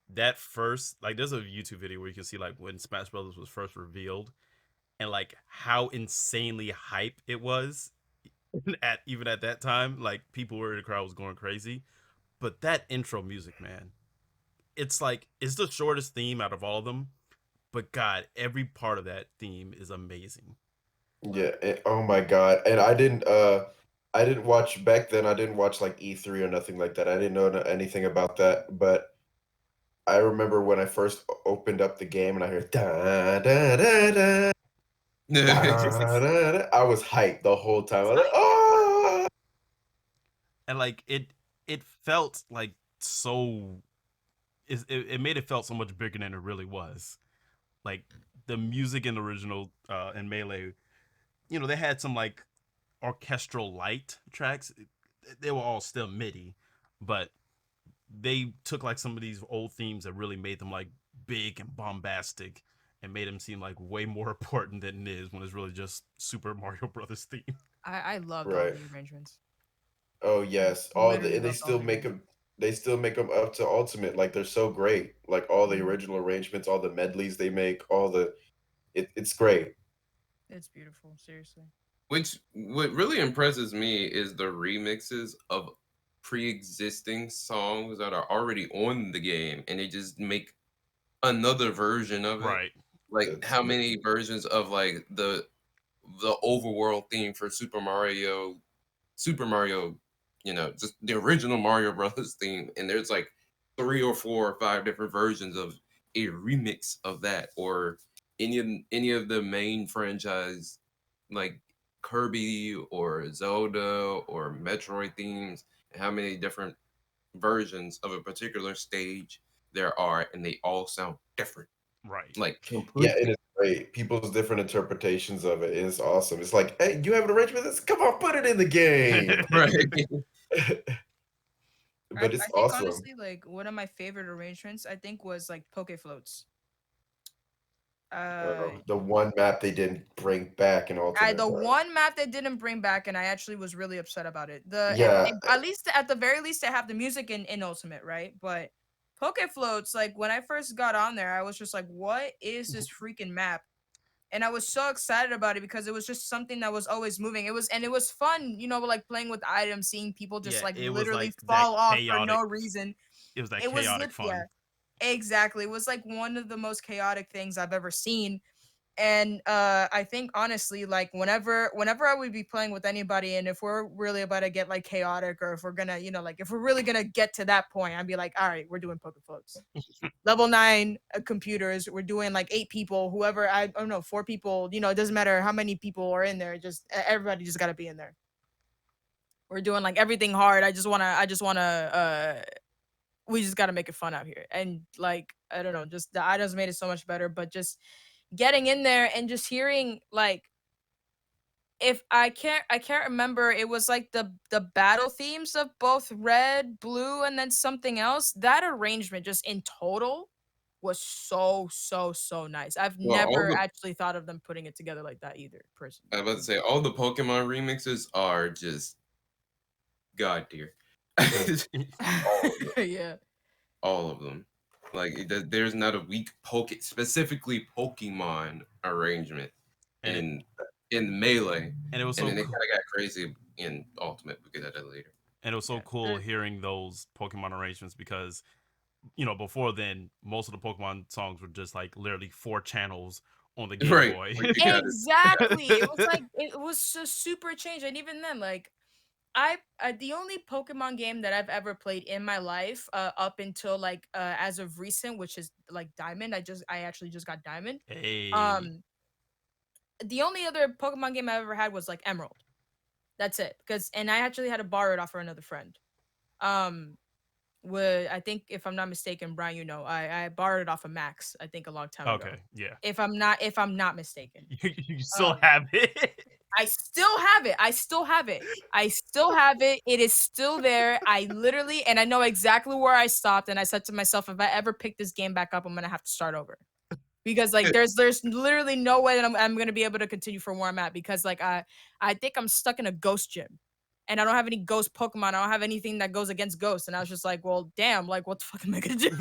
that first like there's a YouTube video where you can see like when Smash Brothers was first revealed and like how insanely hype it was at even at that time. Like people were in the crowd was going crazy. But that intro music, man, it's like it's the shortest theme out of all of them. But God, every part of that theme is amazing. Yeah. Oh my God. And I didn't watch back then. I didn't watch like E3 or nothing like that. I didn't know anything about that. But I remember when I first opened up the game and I heard da da da da da da, da, I was hyped the whole time. I was like, oh. And like it felt like so it made it felt so much bigger than it really was. Like the music in the original in Melee, you know, they had some like orchestral light tracks. They were all still MIDI, but they took like some of these old themes that really made them like big and bombastic and made them seem like way more important than it is when it's really just Super Mario Brothers theme. I loved all Right. the arrangements. Oh yes. All the Literally and they loved all still the make arrangements. them. They still make them up to ultimate. Like they're so great. Like all the Mhm. original arrangements, all the medleys they make, all the it's great. It's beautiful, seriously. Which what really impresses me is the remixes of pre-existing songs that are already on the game, and they just make another version of it. Right. Like That's how many versions of like the overworld theme for Super Mario, just the original Mario Brothers theme, and there's like three or four or five different versions of a remix of that, or any of the main franchise, like Kirby or Zelda or Metroid themes, and how many different versions of a particular stage there are, and they all sound different, Right. like yeah, it completely is great. People's different interpretations of it is awesome. It's like, hey, you have an arrangement of this? Come on, put it in the game. right. But I it's think awesome. honestly, like one of my favorite arrangements, I think was like Poke Floats. Uh, The one map they didn't bring back in I Ultimate, the bro. one map they didn't bring back, and I actually was really upset about it. Yeah, At least at the very least, they have the music in Ultimate, right? But Poke Floats, like when I first got on there, I was just like, "What is this freaking map?" And I was so excited about it because it was just something that was always moving. It was fun, like playing with items, seeing people just Yeah, like it was literally like that fall off for no chaotic. reason. It was that It was chaotic yeah, fun. exactly. It was like one of the most chaotic things I've ever seen. And I think honestly, like whenever I would be playing with anybody, and if we're really about to get like chaotic, or if we're gonna, like if we're really gonna get to that point, I'd be like, all right, we're doing poker floats. Level 9 computers. We're doing like 8 people, whoever, I don't know, 4 people. It doesn't matter how many people are in there. Just everybody just gotta be in there. We're doing like everything hard. I just wanna. We just gotta make it fun out here. And like I don't know, just the items made it so much better. But just getting in there and just hearing like if I can't remember, it was like the battle themes of both red, blue, and then something else. That arrangement just in total, was so nice. I've Well, all never the actually thought of them putting it together like that either, personally. I was about to say all the Pokemon remixes are just god tier. All of it. Yeah. All of them. Like there's not a weak specifically Pokemon arrangement And it, in Melee, and it was and so then it cool. kind of got crazy in Ultimate. We'll get at that later. And it was so Yeah. cool hearing those Pokemon arrangements because, before then, most of the Pokemon songs were just like literally 4 channels on the Game Right. Boy. Like, you got Exactly. It was like it was so super changed, and even then, like I the only Pokemon game that I've ever played in my life, up until like as of recent, which is like Diamond. I actually just got Diamond. Hey. Um, the only other Pokemon game I ever had was like Emerald. That's it. And I actually had to borrow it off for another friend. Um, I think if I'm not mistaken, Brian, I borrowed it off of Max. I think a long time ago. Okay, yeah. If I'm not mistaken. You still Um, have it. I still have it. I still have it. I still have it. It is still there. And I know exactly where I stopped. And I said to myself, if I ever pick this game back up, I'm gonna have to start over. Because like there's literally no way that I'm gonna be able to continue from where I'm at, because like I think I'm stuck in a ghost gym. And I don't have any ghost Pokemon. I don't have anything that goes against ghosts. And I was just like, well, damn, like what the fuck am I gonna do? All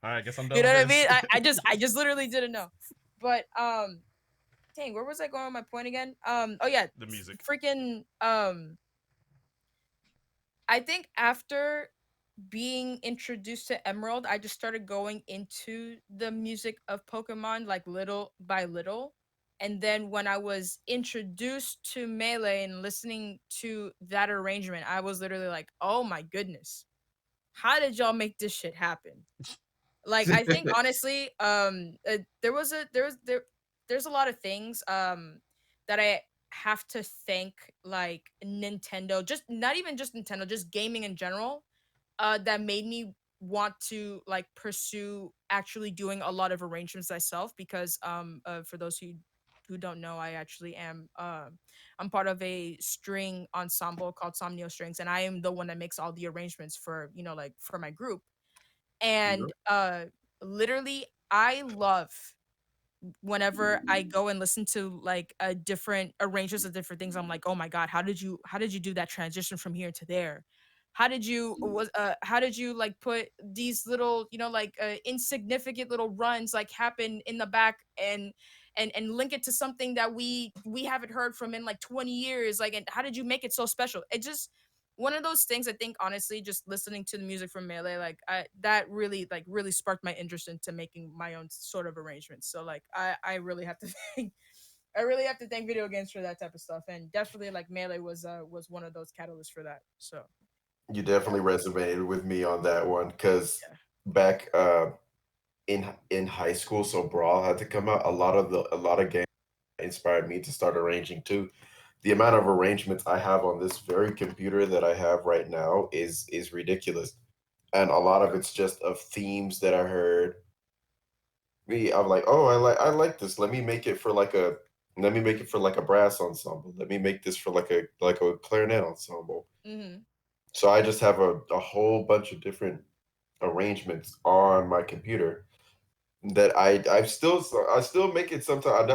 right, I guess I'm done You know with what I this. mean? I just literally didn't know. But dang, where was I going with my point again? Oh yeah, The music. freaking I think after being introduced to Emerald, I just started going into the music of Pokemon like little by little. And then when I was introduced to Melee and listening to that arrangement, I was literally like, "Oh my goodness. How did y'all make this shit happen?" Like I think honestly, there's a lot of things that I have to thank like Nintendo, just not even just Nintendo, just gaming in general, that made me want to like pursue actually doing a lot of arrangements myself, because for those who don't know, I actually am I'm part of a string ensemble called Somnio Strings, and I am the one that makes all the arrangements for like for my group. Yep. And literally I love whenever I go and listen to like a different arrangements of different things. I'm like, oh my god, how did you do that transition from here to there? How did you like put these little like insignificant little runs like happen in the back, and link it to something that we haven't heard from in like 20 years, like, and how did you make it so special? It just one of those things. I think honestly, just listening to the music from Melee, like that really sparked my interest into making my own sort of arrangements. So like I really have to thank video games for that type of stuff, and definitely like Melee was one of those catalysts for that. So You yeah, definitely resonated with me on that one because yeah. back in high school, so Brawl had to come out. A lot of games inspired me to start arranging too. The amount of arrangements I have on this very computer that I have right now is ridiculous, and a lot of it's just of themes that I heard. I'm like, oh, I like this. Let me make it for like a brass ensemble. Let me make this for like a clarinet ensemble. Mm-hmm. So I just have a whole bunch of different arrangements on my computer that I still make it sometimes.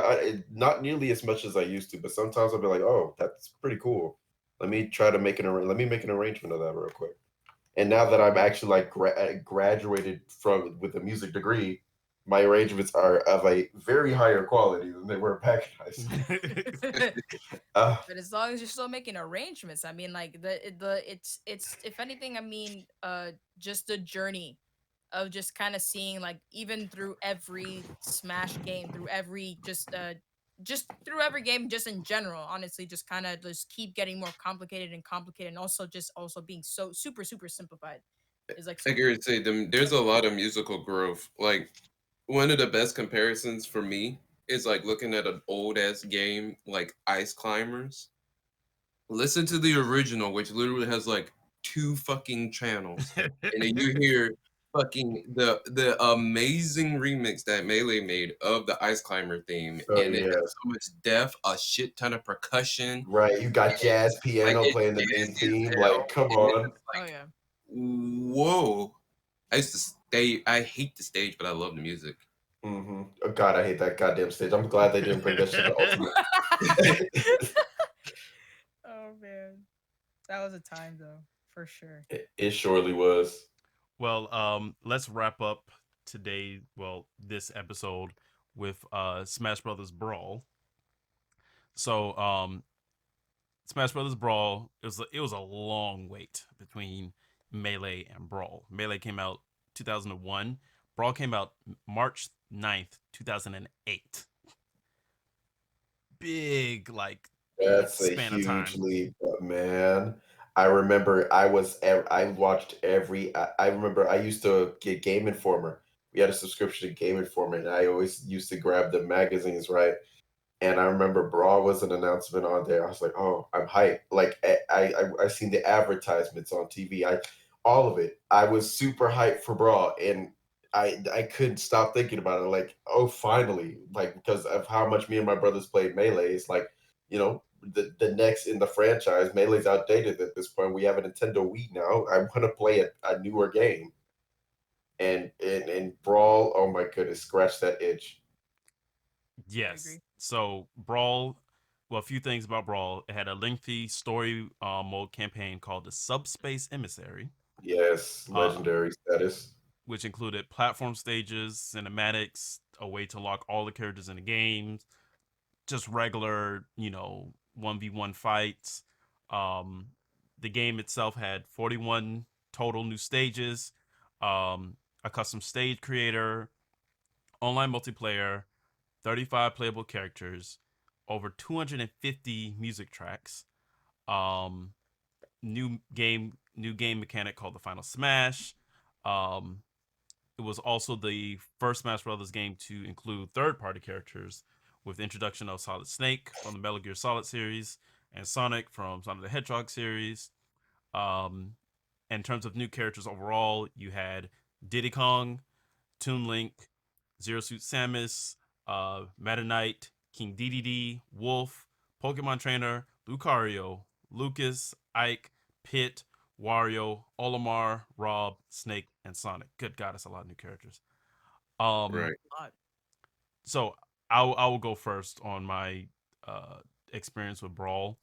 Not nearly as much as I used to, but sometimes I'll be like, oh, that's pretty cool. Let me make an arrangement of that real quick. And now that I'm actually like graduated from with a music degree, my arrangements are of a very higher quality than they were back in high school. Uh, But as long as you're still making arrangements, I mean, like it's if anything, I mean, just the journey of just kind of seeing like even through every Smash game, through every just through every game, just in general, honestly, just kind of just keep getting more complicated and complicated, and also being so super simplified is like I super gotta say, there's a lot of musical growth. Like one of the best comparisons for me is like looking at an old ass game like Ice Climbers. Listen to the original, which literally has like 2 fucking channels, and then you hear fucking the amazing remix that Melee made of the Ice Climber theme, oh and it yeah, has so much depth, a shit ton of percussion, right. You got and jazz like piano it playing the main jazzy as theme. hell, Like, come and it's on. just oh like yeah. whoa. I used to I hate the stage, but I love the music. Oh God, I hate that goddamn stage. I'm glad they didn't bring that shit to Ultimate. Oh man, that was a time though, for sure. It surely was. Well, let's wrap up today. Well, this episode with Smash Brothers Brawl. So, Smash Brothers Brawl, it was a long wait between Melee and Brawl. Melee came out 2001. Brawl came out March 9th, 2008. Big like That's a span of huge time. leap, but man. I remember I watched every I remember I used to get Game Informer. We had a subscription to Game Informer, and I always used to grab the magazines, right? And I remember Brawl was an announcement on there. I was like, oh, I'm hyped. Like I seen the advertisements on TV. All of it. I was super hyped for Brawl, and I couldn't stop thinking about it. Like, oh, finally, like because of how much me and my brothers played Melee. It's like, the next in the franchise. Melee's outdated at this point. We have a Nintendo Wii now. I want to play a newer game, and Brawl. Oh my goodness, scratch that itch. I Yes. agree. So Brawl, well, a few things about Brawl. It had a lengthy story mode campaign called the Subspace Emissary, Yes, uh, legendary status. which included platform stages, cinematics, a way to lock all the characters in the game, just regular, 1v1 fights. Um, the game itself had 41 total new stages, a custom stage creator, online multiplayer, 35 playable characters, over 250 music tracks, um, new game mechanic called the Final Smash. Um, it was also the first Smash Brothers game to include third-party characters, with the introduction of Solid Snake from the Metal Gear Solid series and Sonic from Sonic the Hedgehog series. Um, in terms of new characters overall, you had Diddy Kong, Toon Link, Zero Suit Samus, Meta Knight, King DDD, Wolf, Pokemon Trainer, Lucario, Lucas, Ike, Pit, Wario, Olimar, Rob, Snake, and Sonic. Good God, that's a lot of new characters. Um, Right. Odd. so I will go first on my uh experience with Brawl.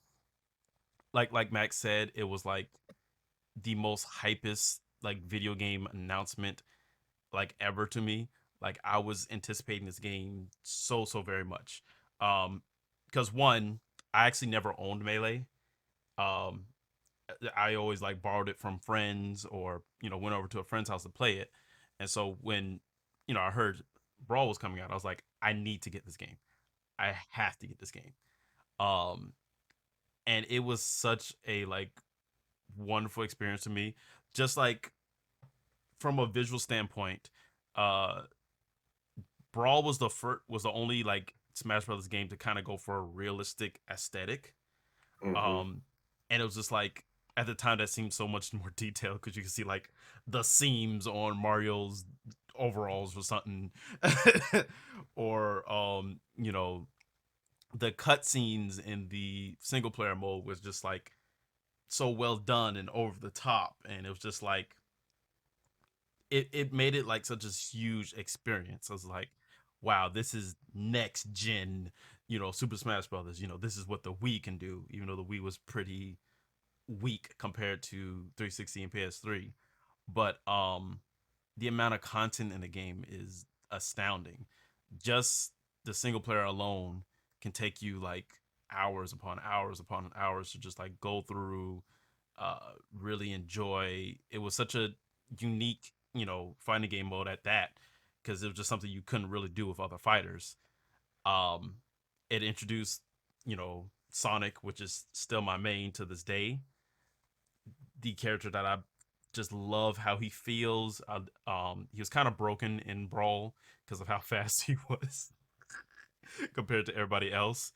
Like Max said, it was like the most hypest like video game announcement like ever to me. Like I was anticipating this game so very much. Because one, I actually never owned Melee. Um, I always like borrowed it from friends or went over to a friend's house to play it. And so when I heard Brawl was coming out, I was like, I need to get this game. I have to get this game. Um, and it was such a like wonderful experience to me. Just like from a visual standpoint, uh Brawl was the only like Smash Brothers game to kind of go for a realistic aesthetic. Hmm Um, and it was just like at the time that seemed so much more detailed because you could see like the seams on Mario's overalls or something, or the cutscenes in the single player mode was just like so well done and over the top, and it was just like it made it like such a huge experience. I was like, wow, this is next gen, Super Smash Brothers. This is what the Wii can do, even though the Wii was pretty weak compared to 360 and PS3. But the amount of content in the game is astounding. Just the single player alone can take you like hours upon hours upon hours to just like go through, really enjoy. It was such a unique, fighting game mode at that, because it was just something you couldn't really do with other fighters. Um, it introduced, Sonic, which is still my main to this day. The character that I just love how he feels. He was kind of broken in Brawl because of how fast he was compared to everybody else.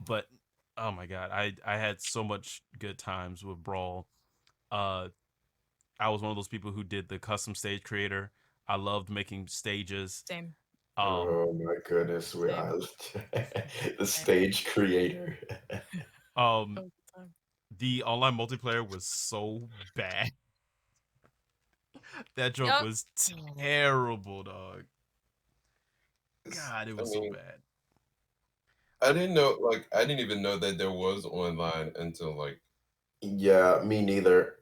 But oh my god, I had so much good times with Brawl. Uh, I was one of those people who did the custom stage creator. I loved making stages. Same. Um, Oh my goodness, Same. the Same. stage creator. um, All the time. the online multiplayer was so bad. That joke Yep. was terrible, dog. It's- God, it I was so mean, bad. I didn't know, like, I didn't even know that there was online until like. Yeah, me neither.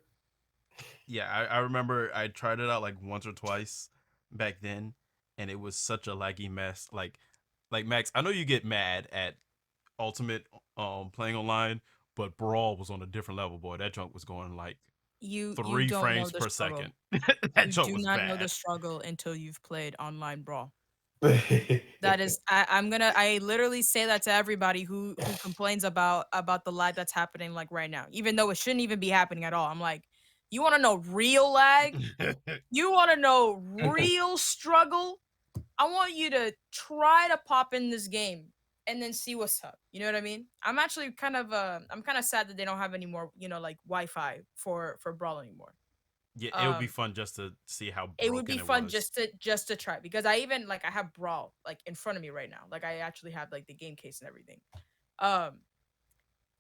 Yeah, I remember I tried it out like once or twice back then, and it was such a laggy mess. Like Max, I know you get mad at Ultimate playing online, but Brawl was on a different level, boy. That junk was going like You three don't know frames the per struggle. second. That You junk do was not know the bad. struggle until you've played online Brawl. Yeah, That is, I literally say that to everybody who complains about the lag that's happening like right now, even though it shouldn't even be happening at all. I'm like, you want to know real lag? You want to know real struggle? I want you to try to pop in this game and then see what's up. You know what I mean? I'm actually I'm kind of sad that they don't have any more, like Wi-Fi for Brawl anymore. Yeah, it would be Um, fun just to see how it would be broken it fun was. just to try, because I even like I have Brawl like in front of me right now. Like I actually have like the game case and everything. Um,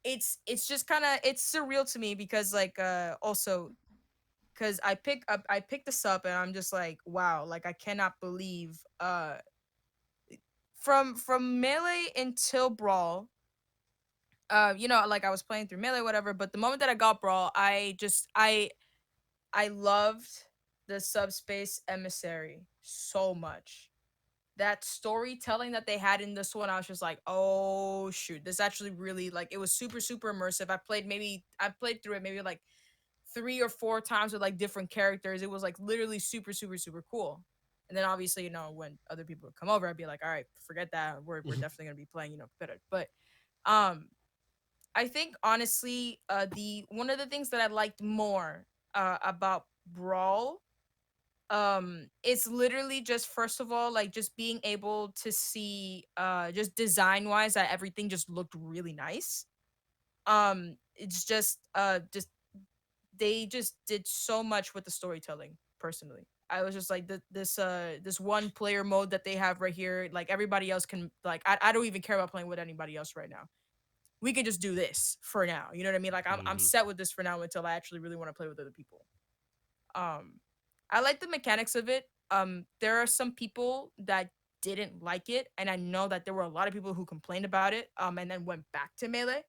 it's just kind of it's surreal to me because like also because I picked this up and I'm just like, wow, like I cannot believe from Melee until Brawl, like I was playing through Melee, whatever. But the moment that I got Brawl, I loved the Subspace Emissary so much. That storytelling that they had in this one, I was just like, oh shoot, this actually really like it was super super immersive. I played through it maybe like 3 or 4 times with like different characters. It was like literally super super super cool. And then obviously, when other people would come over, I'd be like, all right, forget that. We're definitely gonna be playing, better. But um I think honestly, the one of the things that I liked more about Brawl, it's literally just first of all, like just being able to see just design wise that everything just looked really nice. It's just they just did so much with the storytelling personally. I was just like this one player mode that they have right here, like everybody else can like I don't even care about playing with anybody else right now. We can just do this for now. You know what I mean? Like I'm Hmm. set with this for now until I actually really want to play with other people. Um I like the mechanics of it. There are some people that didn't like it, and I know that there were a lot of people who complained about it and then went back to Melee.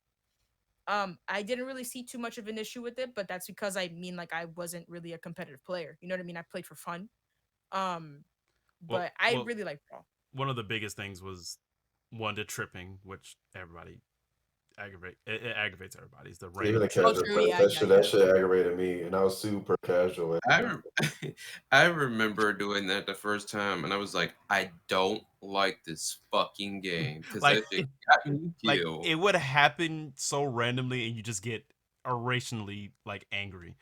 I didn't really see too much of an issue with it, but that's because I mean like I wasn't really a competitive player. You know what I mean? I played for fun. Um Well, but I well, really like Brawl. one of the biggest things was one, the tripping, which everybody it aggravates everybody. It's the even random the Oh casual tripping. true, players, yeah, that yeah, shit yeah. that shit aggravated me, and I was super casual. I I remember doing that the first time, and I was like, I don't like this fucking game because Like that shit got me like killed. it would happen so randomly, and you just get irrationally like angry.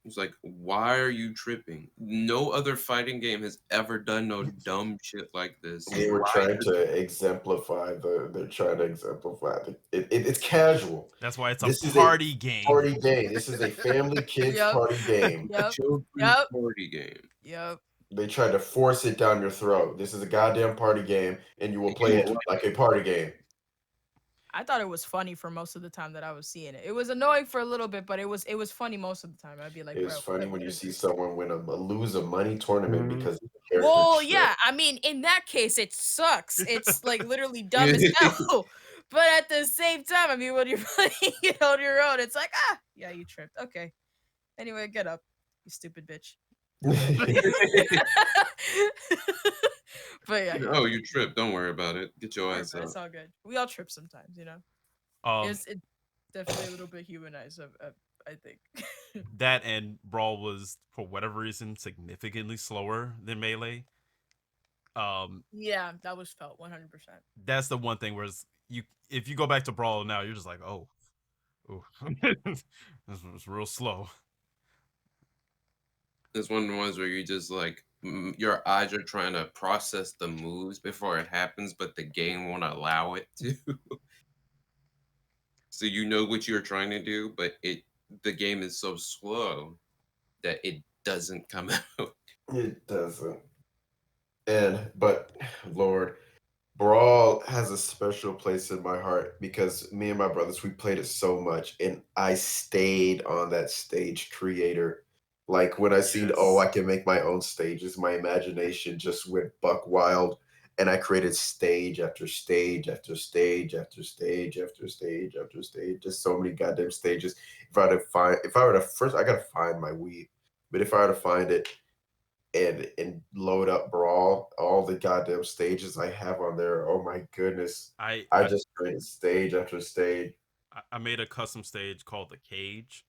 It's like, why are you tripping? No other fighting game has ever done no dumb shit like this. They were Why? trying to exemplify they're trying to exemplify it's casual. That's why it's a This is a party game. party game. This is a family kids Yep. party game. Yep. Children's Yep. party game. Yep. They tried to force it down your throat. This is a goddamn party game, and you will play You it won't like a party game. I thought it was funny for most of the time that I was seeing it. It was annoying for a little bit, but it was funny most of the time. I'd be like, It's bro, funny when what you is see this? someone lose a money tournament Mhm. because the character Well, tripped. yeah. I mean, in that case, it sucks. It's like literally dumb as hell. But at the same time, I mean, when you're playing it on your own, it's like, yeah, you tripped. Okay. Anyway, get up, you stupid bitch. But yeah. Oh, you tripped. Don't worry about it. Get your Sorry, ass but up. it's all good. We all trip sometimes. Um, It's definitely a little bit humanized, I think. that and Brawl was for whatever reason significantly slower than Melee. Yeah, that was felt 100%. That's the one thing. Whereas if you go back to Brawl now, you're just like, oh, this was real slow. It's one of the ones where you just like your eyes are trying to process the moves before it happens, but the game won't allow it to. So you know what you're trying to do, but the game is so slow that it doesn't come out. It doesn't. But Lord, Brawl has a special place in my heart because me and my brothers we played it so much, and I stayed on that stage creator Like when I seen, oh, I Yes. can make my own stages, my imagination just went buck wild, and I created stage after stage after stage after stage after stage after stage, just so many goddamn stages. If I were to first, I gotta find my Wii, but if I were to find it and load up Brawl, all the goddamn stages I have on there, oh my goodness, I I I just created stage after stage. I made a custom stage called the Cage,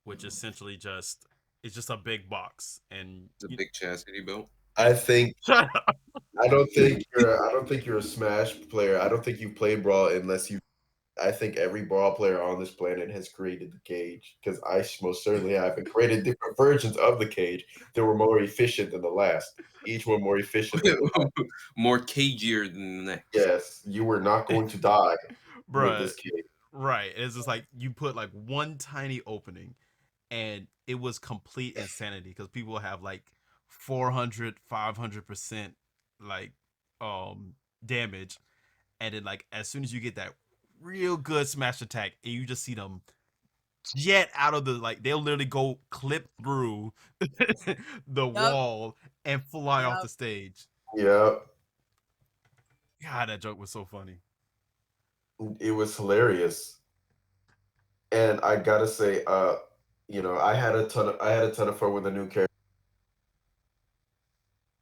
which essentially just it's just a big box and It's a big chastity belt. I think shut up. I don't think you're a Smash player. I don't think you've played Brawl unless you. I think every Brawl player on this planet has created the cage because most certainly have and created different versions of the cage that were more efficient than the last. Each one more efficient than the last. More cagier than the next. Yes, you were not going to die with Bruh, this cage. right. It's just like you put like one tiny opening and it was complete insanity because people have like 400, 500% like damage, and then like as soon as you get that real good smash attack and you just see them jet out of the like they'll literally go clip through the Yup. wall and fly off Yup. the stage. Yeah, God, that joke was so funny. it was hilarious, and I gotta say, I had a ton of fun with the new character.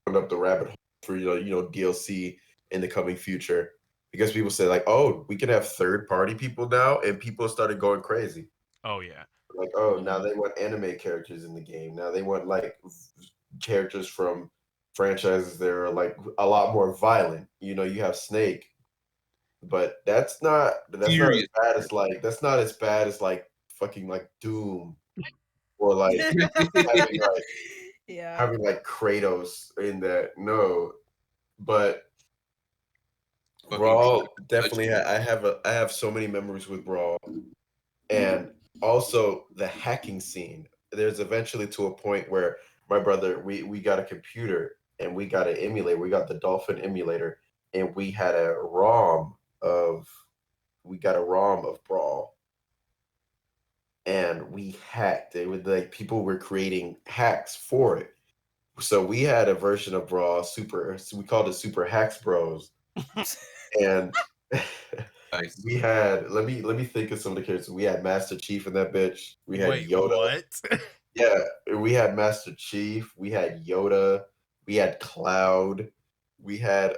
Up the rabbit hole for DLC in the coming future because people say like, oh, we can have third party people now, and people started going crazy. Oh yeah. Like, oh, now Mhm. they want anime characters in the game. Now they want like characters from franchises that are like a lot more violent. You have Snake, but Serious. that's not as bad as like fucking like Doom or like having like Yeah. having like Kratos in that. No, but Fucking Brawl definitely. touching. I have so many memories with Brawl, and also the hacking scene. There's eventually to a point where my brother we got a computer and we got an emulator. We got the Dolphin emulator, and we got a ROM of Brawl, and we hacked. It was like people were creating hacks for it. So we had a version of Brawl Super. So we called it Super Hacks Bros, and Nice. we had let me think of some of the characters. We had Master Chief in that bitch. We had Wait, Yoda. what? Yeah, we had Master Chief. We had Yoda. We had Cloud. We had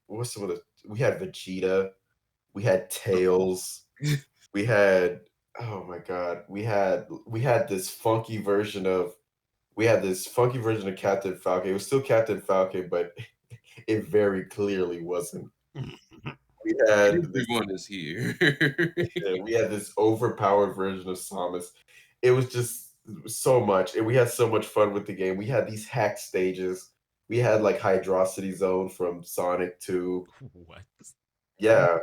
what's some of the we had Vegeta. We had Tails. We had oh my god. We had this funky version of Captain Falcon. It was still Captain Falcon, but it very clearly wasn't. We had this Everyone is here. Yeah, we had this overpowered version of Samus. It was just so much, and we had so much fun with the game. We had these hack stages. We had like Hydrocity Zone from Sonic 2. What? Yeah,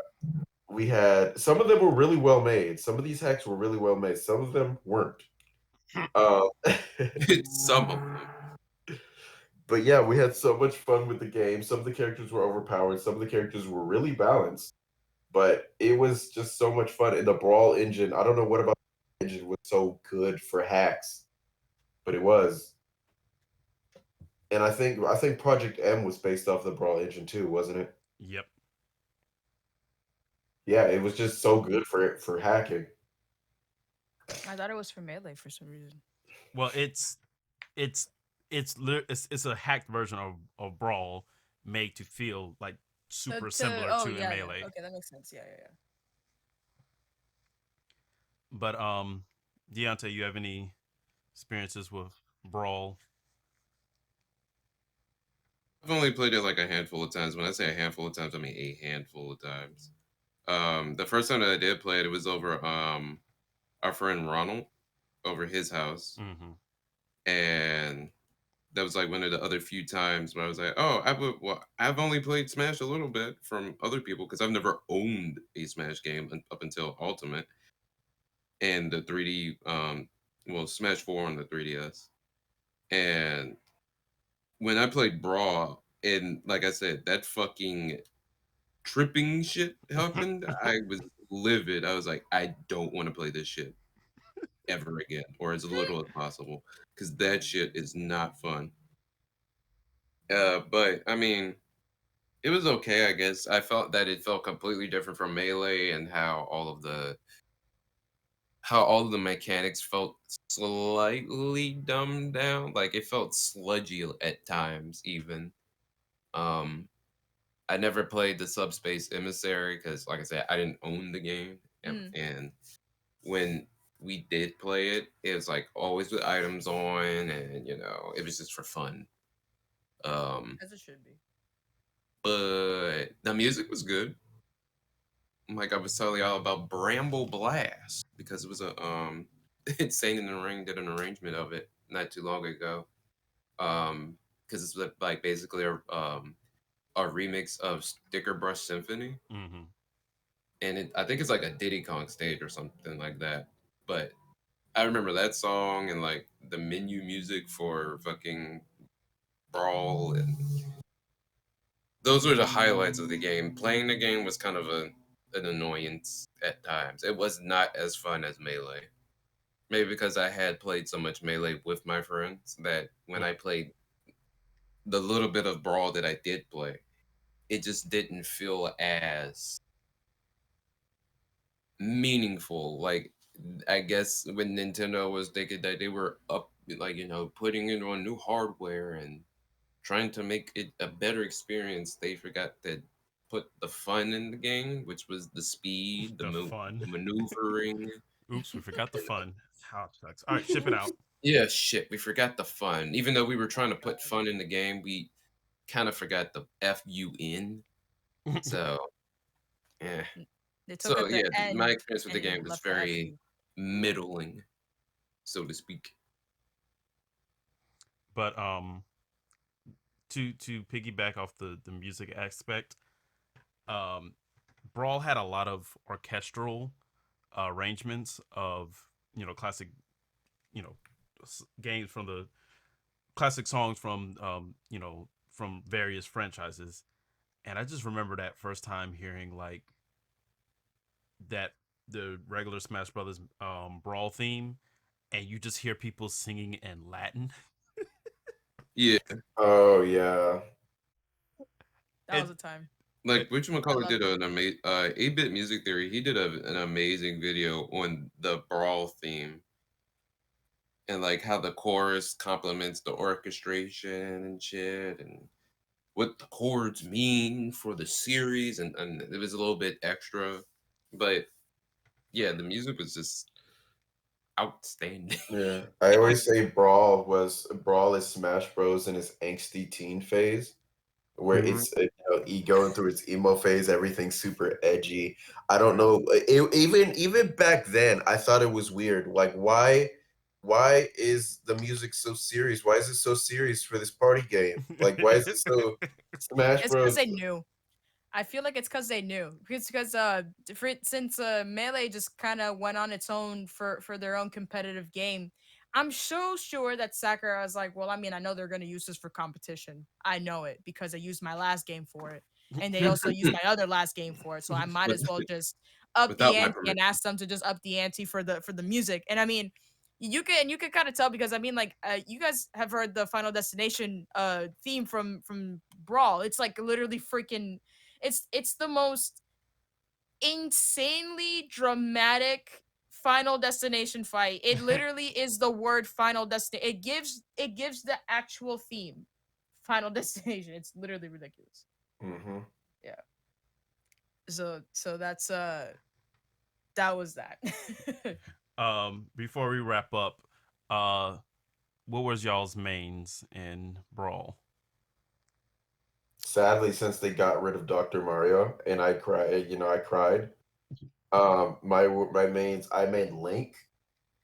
we had some of them were really well made. Some of these hacks were really well made. Some of them weren't. Um, Some of them. but yeah, we had so much fun with the game. Some of the characters were overpowered. Some of the characters were really balanced. But it was just so much fun. And the Brawl engine, I don't know what about the engine was so good for hacks, but it was. And I think Project M was based off the Brawl engine too, wasn't it? Yep. Yeah, it was just so good for hacking. I thought it was for Melee for some reason. Well, it's it's a hacked version of Brawl made to feel like super similar Oh to in yeah, yeah. Melee. Okay, that makes sense. Yeah, yeah, yeah. But Deontay, you have any experiences with Brawl? I've only played it like a handful of times. When I say a handful of times, I mean a handful of times. The first time that I did play it, it was over our friend Ronald over his house, Mm-hmm. and that was like one of the other few times where I was like, oh, I've only played Smash a little bit from other people because I've never owned a Smash game up until Ultimate and the 3D, Smash 4 on the 3DS. And when I played Brawl, and like I said, that fucking tripping shit happened, I was livid. I was like, I don't want to play this shit. ever again, or as little as possible, because that shit is not fun. But I mean, it was okay, I guess. I felt that it felt completely different from Melee, and how all of the mechanics felt slightly dumbed down. Like it felt sludgy at times, even. Um, I never played the Subspace Emissary because, like I said, I didn't own the game, Mm. and when we did play it, it was like always with items on, and it was just for fun. Um, As it should be. but the music was good. Like I was telling y'all about Bramble Blast because it was a Insane in the Ring did an arrangement of it not too long ago. Because it's like basically a remix of Sticker Brush Symphony, Mm-hmm. and I think it's like a Diddy Kong stage or something like that. But I remember that song and like the menu music for fucking Brawl, and those were the highlights of the game. Playing the game was kind of an annoyance at times. It was not as fun as Melee. Maybe because I had played so much Melee with my friends that when I played the little bit of Brawl that I did play, it just didn't feel as meaningful. Like I guess when Nintendo was thinking that they were up, like putting it on new hardware and trying to make it a better experience, they forgot to put the fun in the game, which was the speed, The fun. the maneuvering. Oops, we forgot the fun. How it sucks. All right, ship it out. Yeah, shit, we forgot the fun. Even though we were trying to put fun in the game, we kind of forgot the FUN. So, yeah. They took So at the yeah, my end experience with the game and was left the very FU. middling, so to speak. But to piggyback off the music aspect, um, Brawl had a lot of orchestral arrangements of classic games from the classic songs from from various franchises, and I just remember that first time hearing like that the regular Smash Brothers Brawl theme, and you just hear people singing in Latin. Yeah, Oh yeah. That and, was a time. like and I whatchamacallit love did it. an amazing 8-bit music theory. He did an amazing video on the Brawl theme and like how the chorus complements the orchestration and shit, and what the chords mean for the series, and it was a little bit extra, but yeah, the music was just outstanding. Yeah. I always say Brawl is Smash Bros in its angsty teen phase, where Mhm. it's going through its emo phase, everything's super edgy. I don't know. Even back then, I thought it was weird. Like, why is the music so serious? Why is it so serious for this party game? Like, why is it so Smash It's because Bros? they knew. I feel like it's because they knew. It's because since Melee just kind of went on its own for their own competitive game. I'm so sure that Sakura was like, well, I mean, I know they're gonna use this for competition. I know it because I used my last game for it, and they also used my other last game for it. So I might With- as well just up the Without my ante and permission. ask them to just up the ante for the music. And I mean, you can kind of tell because I mean, like, you guys have heard the Final Destination theme from Brawl. It's like literally freaking it's the most insanely dramatic Final Destination fight. It literally is the word Final Destination. It gives the actual theme Final Destination. It's literally ridiculous. Hmm. Yeah. So that was that. Before we wrap up, uh, what was y'all's mains in Brawl? Sadly, since they got rid of Dr. Mario, and I cried, I cried. My mains, I made Link.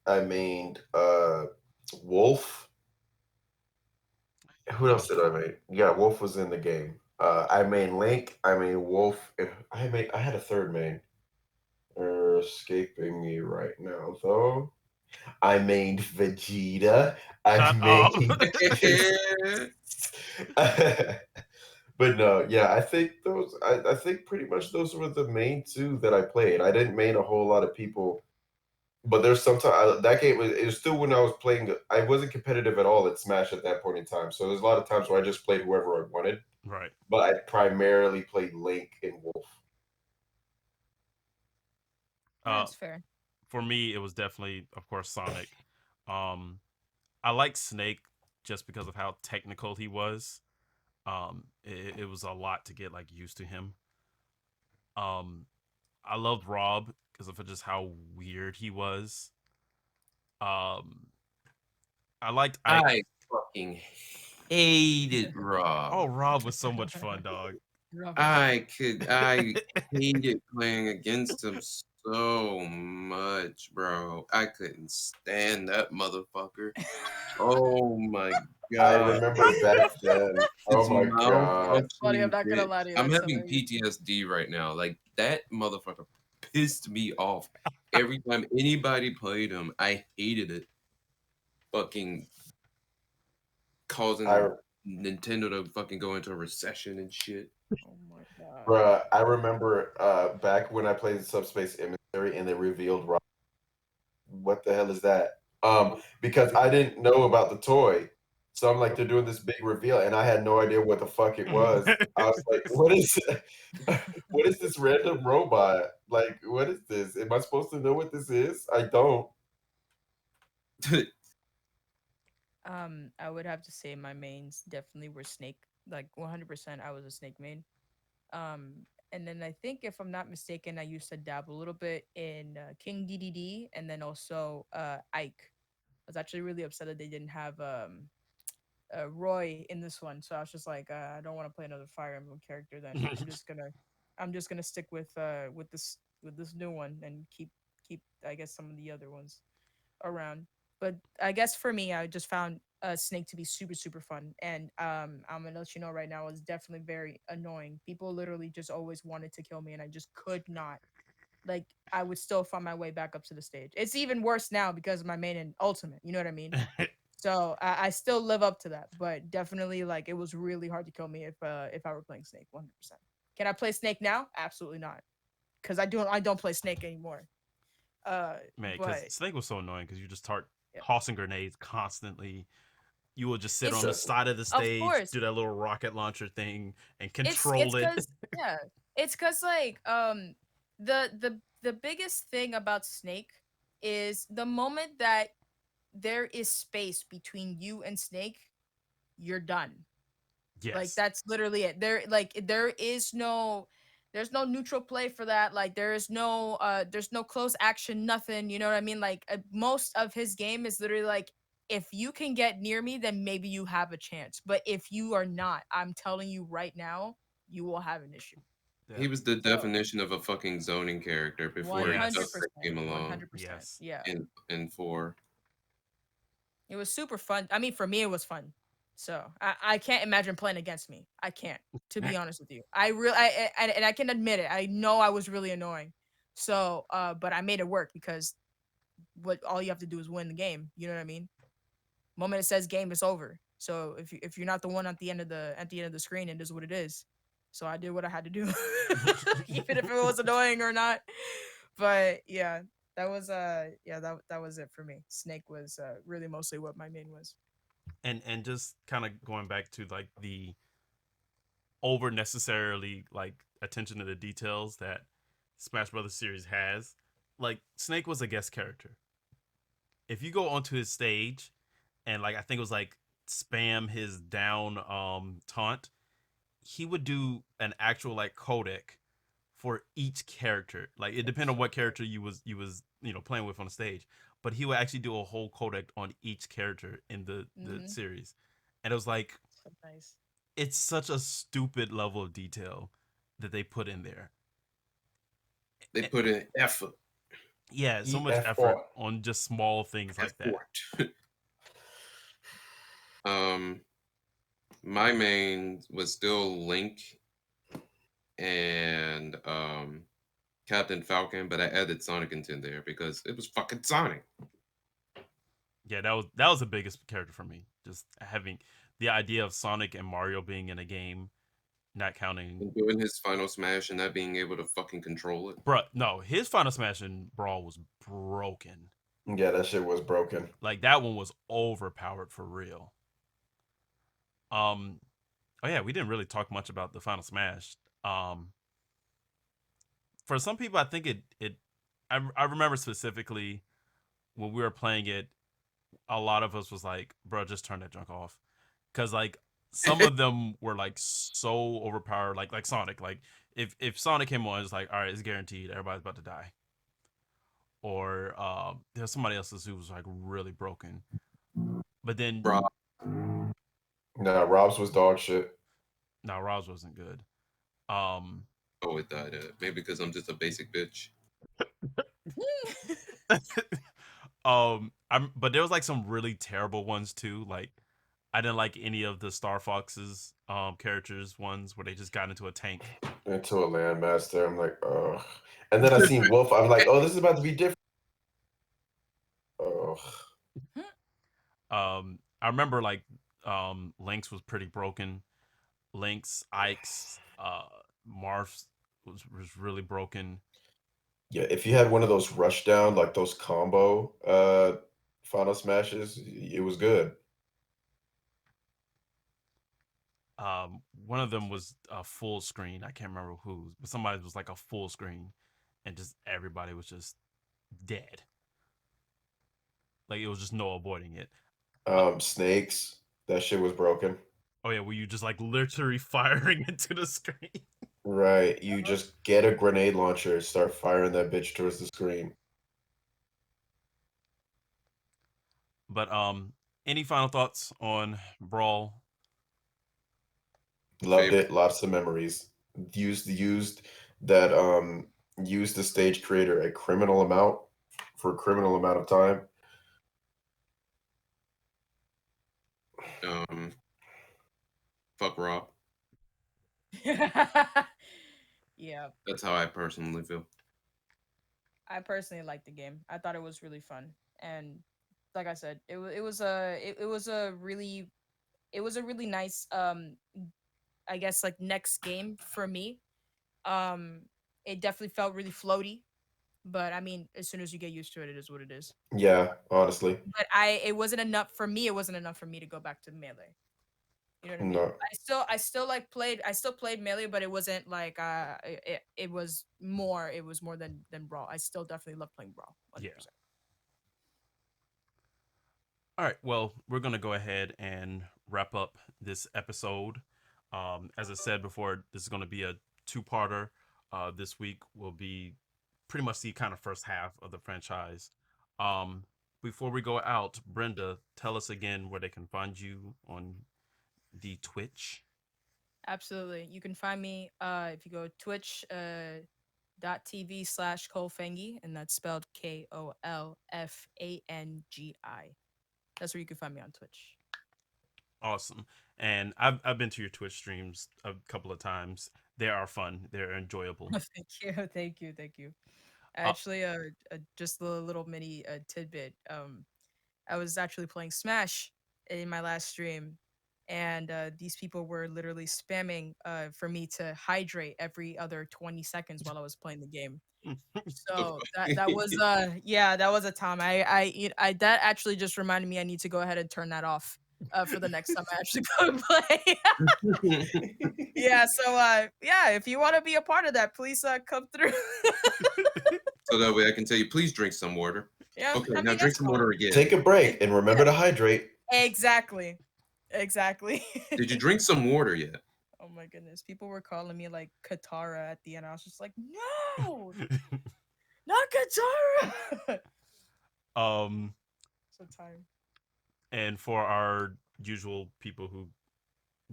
I made Wolf. Who else did I make? Yeah, Wolf was in the game. I made Link. I made Wolf. I had a third main. Escaping me right now though. I made Vegeta. I Shut up. made. But no, yeah, I think those. I think pretty much those were the main two that I played. I didn't main a whole lot of people But there's sometimes that game it was still when I was playing. I wasn't competitive at all at Smash at that point in time. So there's a lot of times where I just played whoever I wanted. Right. But I primarily played Link and Wolf. Uh, That's fair. for me, it was definitely, of course, Sonic. Um, I like Snake just because of how technical he was. It was a lot to get like used to him. Um, I loved Rob because of just how weird he was. Um, I liked Ike. I fucking hated Oh, Rob. Rob was so much fun, dog. I hated playing against him so much, bro. I couldn't stand that motherfucker. Oh my I god. remember back then. His Oh my god. That's funny. I'm malfunctioning not gonna bitch. lie to you. I'm That's having hilarious. PTSD right now. Like that motherfucker pissed me off. Every time anybody played him, I hated it. Fucking causing I Nintendo to fucking go into a recession and shit. Oh my god. Bruh, I remember back when I played Subspace Emissary and they revealed Rob. What the hell is that? Because I didn't know about the toy. So I'm like, they're doing this big reveal, and I had no idea what the fuck it was. I was like, what is what is this random robot? Like, what is this? Am I supposed to know what this is? I don't. I would have to say my mains definitely were Snake. Like 100%, I was a Snake main. Um, and then I think if I'm not mistaken, I used to dabble a little bit in King DDD, and then also Ike. I was actually really upset that they didn't have Roy in this one, so I was just like, I don't want to play another Fire Emblem character. Then I'm just gonna stick with this new one and keep I guess some of the other ones around. But I guess for me, I just found Snake to be super fun, and I'm gonna let you know right now, it's definitely very annoying. People literally just always wanted to kill me, and I just could not. Like I would still find my way back up to the stage. It's even worse now because of my main and ultimate. You know what I mean? So I still live up to that, but definitely like it was really hard to kill me if I were playing Snake 100%. Can I play Snake now? Absolutely not, because I don't play Snake anymore. Uh, Man, because but Snake was so annoying because you just start yeah. tossing grenades constantly. You will just sit It's on the side of the of stage, course do that little rocket launcher thing, and it's control it. because yeah it's because like the biggest thing about Snake is the moment that there is space between you and Snake, you're done. Like Yes. that's literally it. There is no there's no neutral play for that. Like there's no close action, nothing. You know what I mean? Like most of his game is literally like, if you can get near me, then maybe you have a chance. But if you are not, I'm telling you right now, you will have an issue. Yeah. He was the So definition of a fucking zoning character before one his hundred Yes. subset percent, came one along hundred percent, Yes. yeah. in four. It was super fun. I mean, for me, it was fun. So I can't imagine playing against me. I can't, to be honest with you. And I can admit it. I know I was really annoying. So, but I made it work because what all you have to do is win the game. You know what I mean? Moment it says game, is over. So if you're not the one at the end of the screen, it is what it is. So I did what I had to do, even if it was annoying or not. But yeah, that was it for me. Snake was really mostly what my main was. And just kind of going back to like the over necessarily like attention to the details that Smash Brothers series has. Like Snake was a guest character. If you go onto his stage and like I think it was like spam his down taunt, he would do an actual like codec for each character. Like it depended on what character you was playing with on the stage, but he would actually do a whole codec on each character in the Mm-hmm. series, and it was like So nice. it's such a stupid level of detail that they put in there. They put in effort. Yeah, so much effort EFR. on just small things like that. Effort. um, my main was still Link and Captain Falcon, but I added Sonic into there because it was fucking Sonic. Yeah, that was the biggest character for me. Just having the idea of Sonic and Mario being in a game not counting. And doing his final smash and not being able to fucking control it. Bruh, no, his final smash in Brawl was broken. Yeah, that shit was broken. Like that one was overpowered for real. Oh yeah, we didn't really talk much about the final smash. For some people, I think I remember specifically when we were playing it, a lot of us was like, bro, just turn that junk off. Cause like some of them were like so overpowered, like Sonic. Like if Sonic came on, it's like, all right, it's guaranteed everybody's about to die. Or there's somebody else's who was like really broken. But then Bro, Nah, Rob's was dog shit. no, Rob's wasn't good. oh, it died. Maybe because I'm just a basic bitch. But there was like some really terrible ones too. Like I didn't like any of the Star Fox's characters ones where they just got into a tank. Into a landmaster. I'm like, ugh. And then I seen Wolf. I'm like, oh, this is about to be different. Ugh. I remember like Lynx was pretty broken. Lynx, Ike's, Marth's was really broken. Yeah, if you had one of those rush down, like those combo final smashes, it was good. One of them was a full screen. I can't remember whose, but somebody was like a full screen, and just everybody was just dead. Like it was just no avoiding it. Snakes, that shit was broken. Oh yeah, were you just like literally firing into the screen? Right, you just get a grenade launcher and start firing that bitch towards the screen. But any final thoughts on Brawl? Loved Favorite. it, lots of memories. Used that used the stage creator a criminal amount for a criminal amount of time. Fuck Rob. Yeah, That's how I personally feel. I personally liked the game. I thought it was really fun, and like I said, it was a really nice I guess like next game for me. Um, it definitely felt really floaty, but I mean, as soon as you get used to it, it is what it is. Yeah, honestly. But it wasn't enough for me. It wasn't enough for me to go back to Melee. You know what I mean? No. I still like played. I still played Melee, but it wasn't like it was more. It was more than Brawl. I still definitely love playing Brawl. 100%. Yeah. All right, well, we're going to go ahead and wrap up this episode. As I said before, this is going to be a two-parter. This week will be pretty much the kind of first half of the franchise. Before we go out, Brenda, tell us again where they can find you on the Twitch. Absolutely. You can find me if you go Twitch .tv/Kolfangi, and that's spelled KOLFANGI. That's where you can find me on Twitch. Awesome. And I've been to your Twitch streams a couple of times. They are fun. They're enjoyable. Thank you. Actually, just a little mini tidbit. I was actually playing Smash in my last stream, and these people were literally spamming for me to hydrate every other 20 seconds while I was playing the game. So that was that was a time. I that actually just reminded me I need to go ahead and turn that off for the next time I actually go and play. Yeah, so yeah, if you want to be a part of that, please come through. So that way I can tell you, please drink some water. Yeah, Okay, I now mean, drink that's some cool. water again. Take a break and remember to hydrate. Exactly. Did you drink some water yet? Oh my goodness, people were calling me like Katara at the end. I was just like, no, not Katara. So tired. And for our usual people who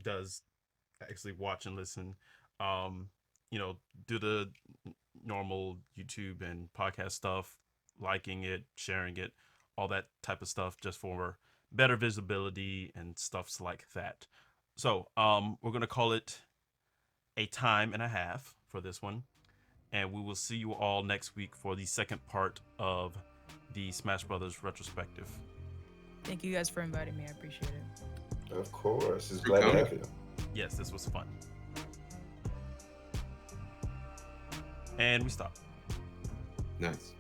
does actually watch and listen, do the normal YouTube and podcast stuff, liking it, sharing it, all that type of stuff, just for better visibility and stuffs like that. So we're gonna call it a time and a half for this one, and we will see you all next week for the second part of the Smash Brothers retrospective. Thank you guys for inviting me. I appreciate it. Of course. It's For glad to coming. have you. Yes, this was fun. And we stop. Nice.